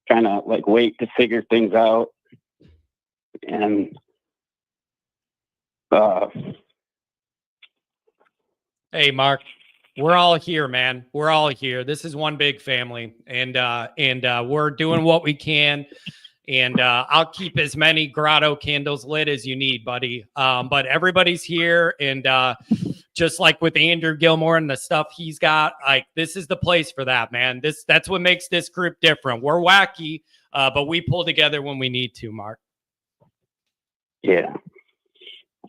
kind of wait to figure things out. And, hey, Mark, we're all here, man. We're all here. This is one big family, and we're doing what we can. And I'll keep as many grotto candles lit as you need, buddy. But everybody's here. And just like with Andrew Gilmore and the stuff he's got, this is the place for that, man. That's what makes this group different. We're wacky, but we pull together when we need to, Mark. Yeah.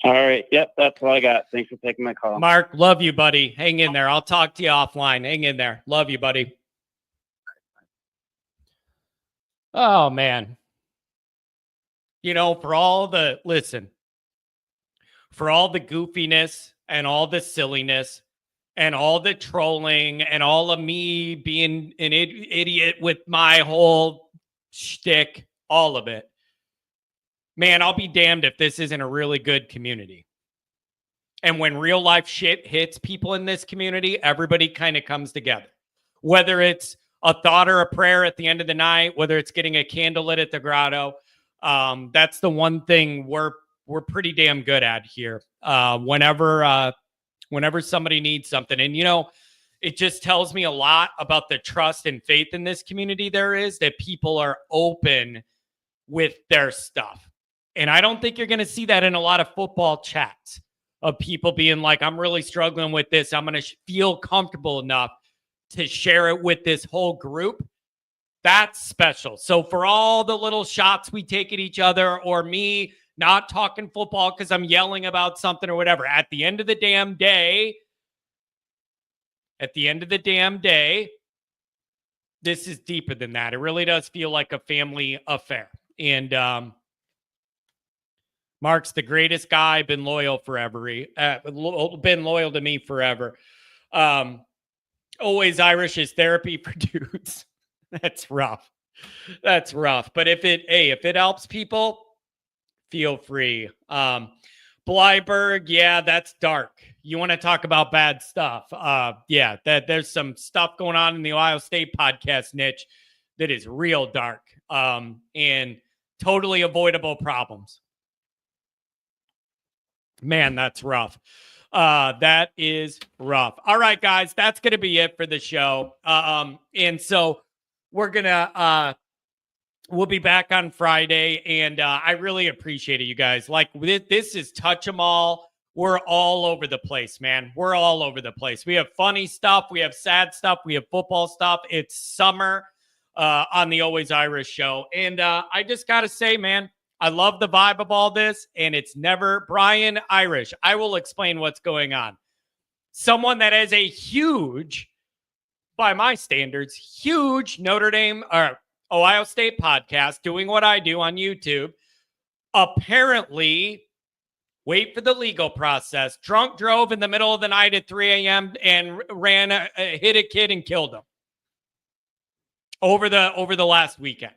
All right. Yep. That's all I got. Thanks for taking my call. Mark, love you, buddy. Hang in there. I'll talk to you offline. Hang in there. Love you, buddy. Oh, man. For all the goofiness and all the silliness and all the trolling and all of me being an idiot with my whole shtick, all of it, man, I'll be damned if this isn't a really good community. And when real life shit hits people in this community, everybody kind of comes together. Whether it's a thought or a prayer at the end of the night, whether it's getting a candle lit at the grotto, that's the one thing we're pretty damn good at here. Whenever somebody needs something, and it just tells me a lot about the trust and faith in this community there is, that people are open with their stuff. And I don't think you're going to see that in a lot of football chats of people being like, I'm really struggling with this. I'm going to feel comfortable enough to share it with this whole group. That's special. So for all the little shots we take at each other, or me not talking football because I'm yelling about something or whatever, at the end of the damn day, this is deeper than that. It really does feel like a family affair. And Mark's the greatest guy, been loyal forever. Been loyal to me forever. Always Irish is therapy for dudes. That's rough. But if it helps people, feel free. Blyberg, yeah, that's dark. You want to talk about bad stuff? Yeah, there's some stuff going on in the Ohio State podcast niche that is real dark, and totally avoidable problems. Man, that's rough. That is rough. All right, guys, that's going to be it for the show. And so we're going to, we'll be back on Friday, and I really appreciate it, you guys. Like, this is touch 'em all. We're all over the place, man. We're all over the place. We have funny stuff. We have sad stuff. We have football stuff. It's summer on the Always Irish show. And I just got to say, man, I love the vibe of all this, and it's never Brian Irish. I will explain what's going on. Someone that has a huge, by my standards, huge Notre Dame or Ohio State podcast, doing what I do on YouTube, apparently, wait for the legal process, drunk drove in the middle of the night at 3 a.m. and hit a kid and killed him over the last weekend.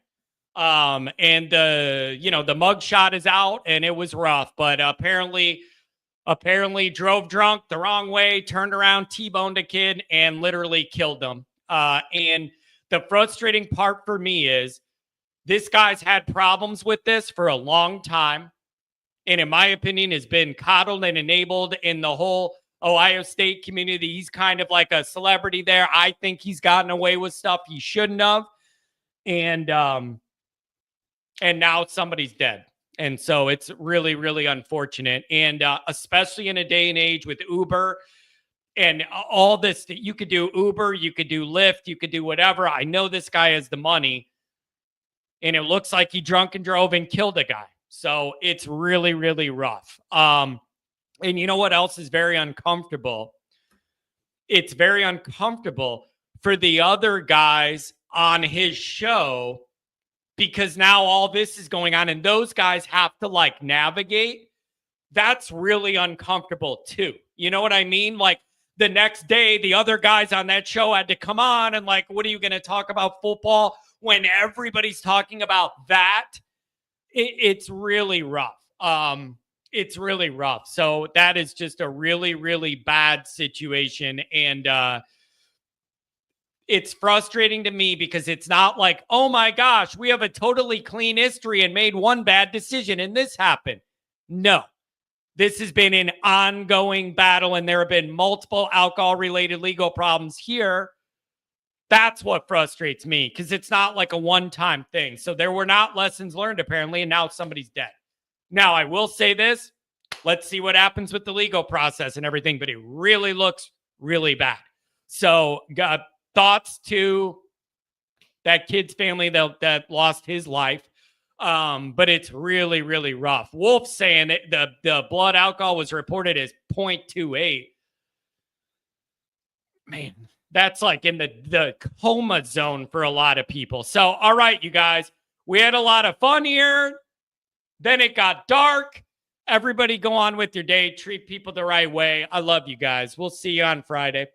And the mug shot is out, and it was rough, but apparently drove drunk the wrong way, turned around, T-boned a kid, and literally killed him. And the frustrating part for me is this guy's had problems with this for a long time, and in my opinion has been coddled and enabled in the whole Ohio State community. He's kind of like a celebrity there. I think he's gotten away with stuff he shouldn't have. And now somebody's dead. And so it's really, really unfortunate. And especially in a day and age with Uber and all this, that you could do Uber, you could do Lyft, you could do whatever. I know this guy has the money, and it looks like he drunk and drove and killed a guy. So it's really, really rough. And you know what else is very uncomfortable? It's very uncomfortable for the other guys on his show, because now all this is going on and those guys have to navigate. That's really uncomfortable too. You know what I mean? Like, the next day, the other guys on that show had to come on and what are you going to talk about football when everybody's talking about that? It's really rough. It's really rough. So that is just a really, really bad situation. And it's frustrating to me because it's not like, oh my gosh, we have a totally clean history and made one bad decision and this happened. No, this has been an ongoing battle, and there have been multiple alcohol-related legal problems here. That's what frustrates me, because it's not like a one-time thing. So there were not lessons learned, apparently, and now somebody's dead. Now, I will say this. Let's see what happens with the legal process and everything, but it really looks really bad. So thoughts to that kid's family that lost his life. But it's really, really rough. Wolf saying that the blood alcohol was reported as 0.28. Man, that's like in the coma zone for a lot of people. So, all right, you guys, We had a lot of fun here. Then it got dark. Everybody go on with your day. Treat people the right way. I love you guys. We'll see you on Friday.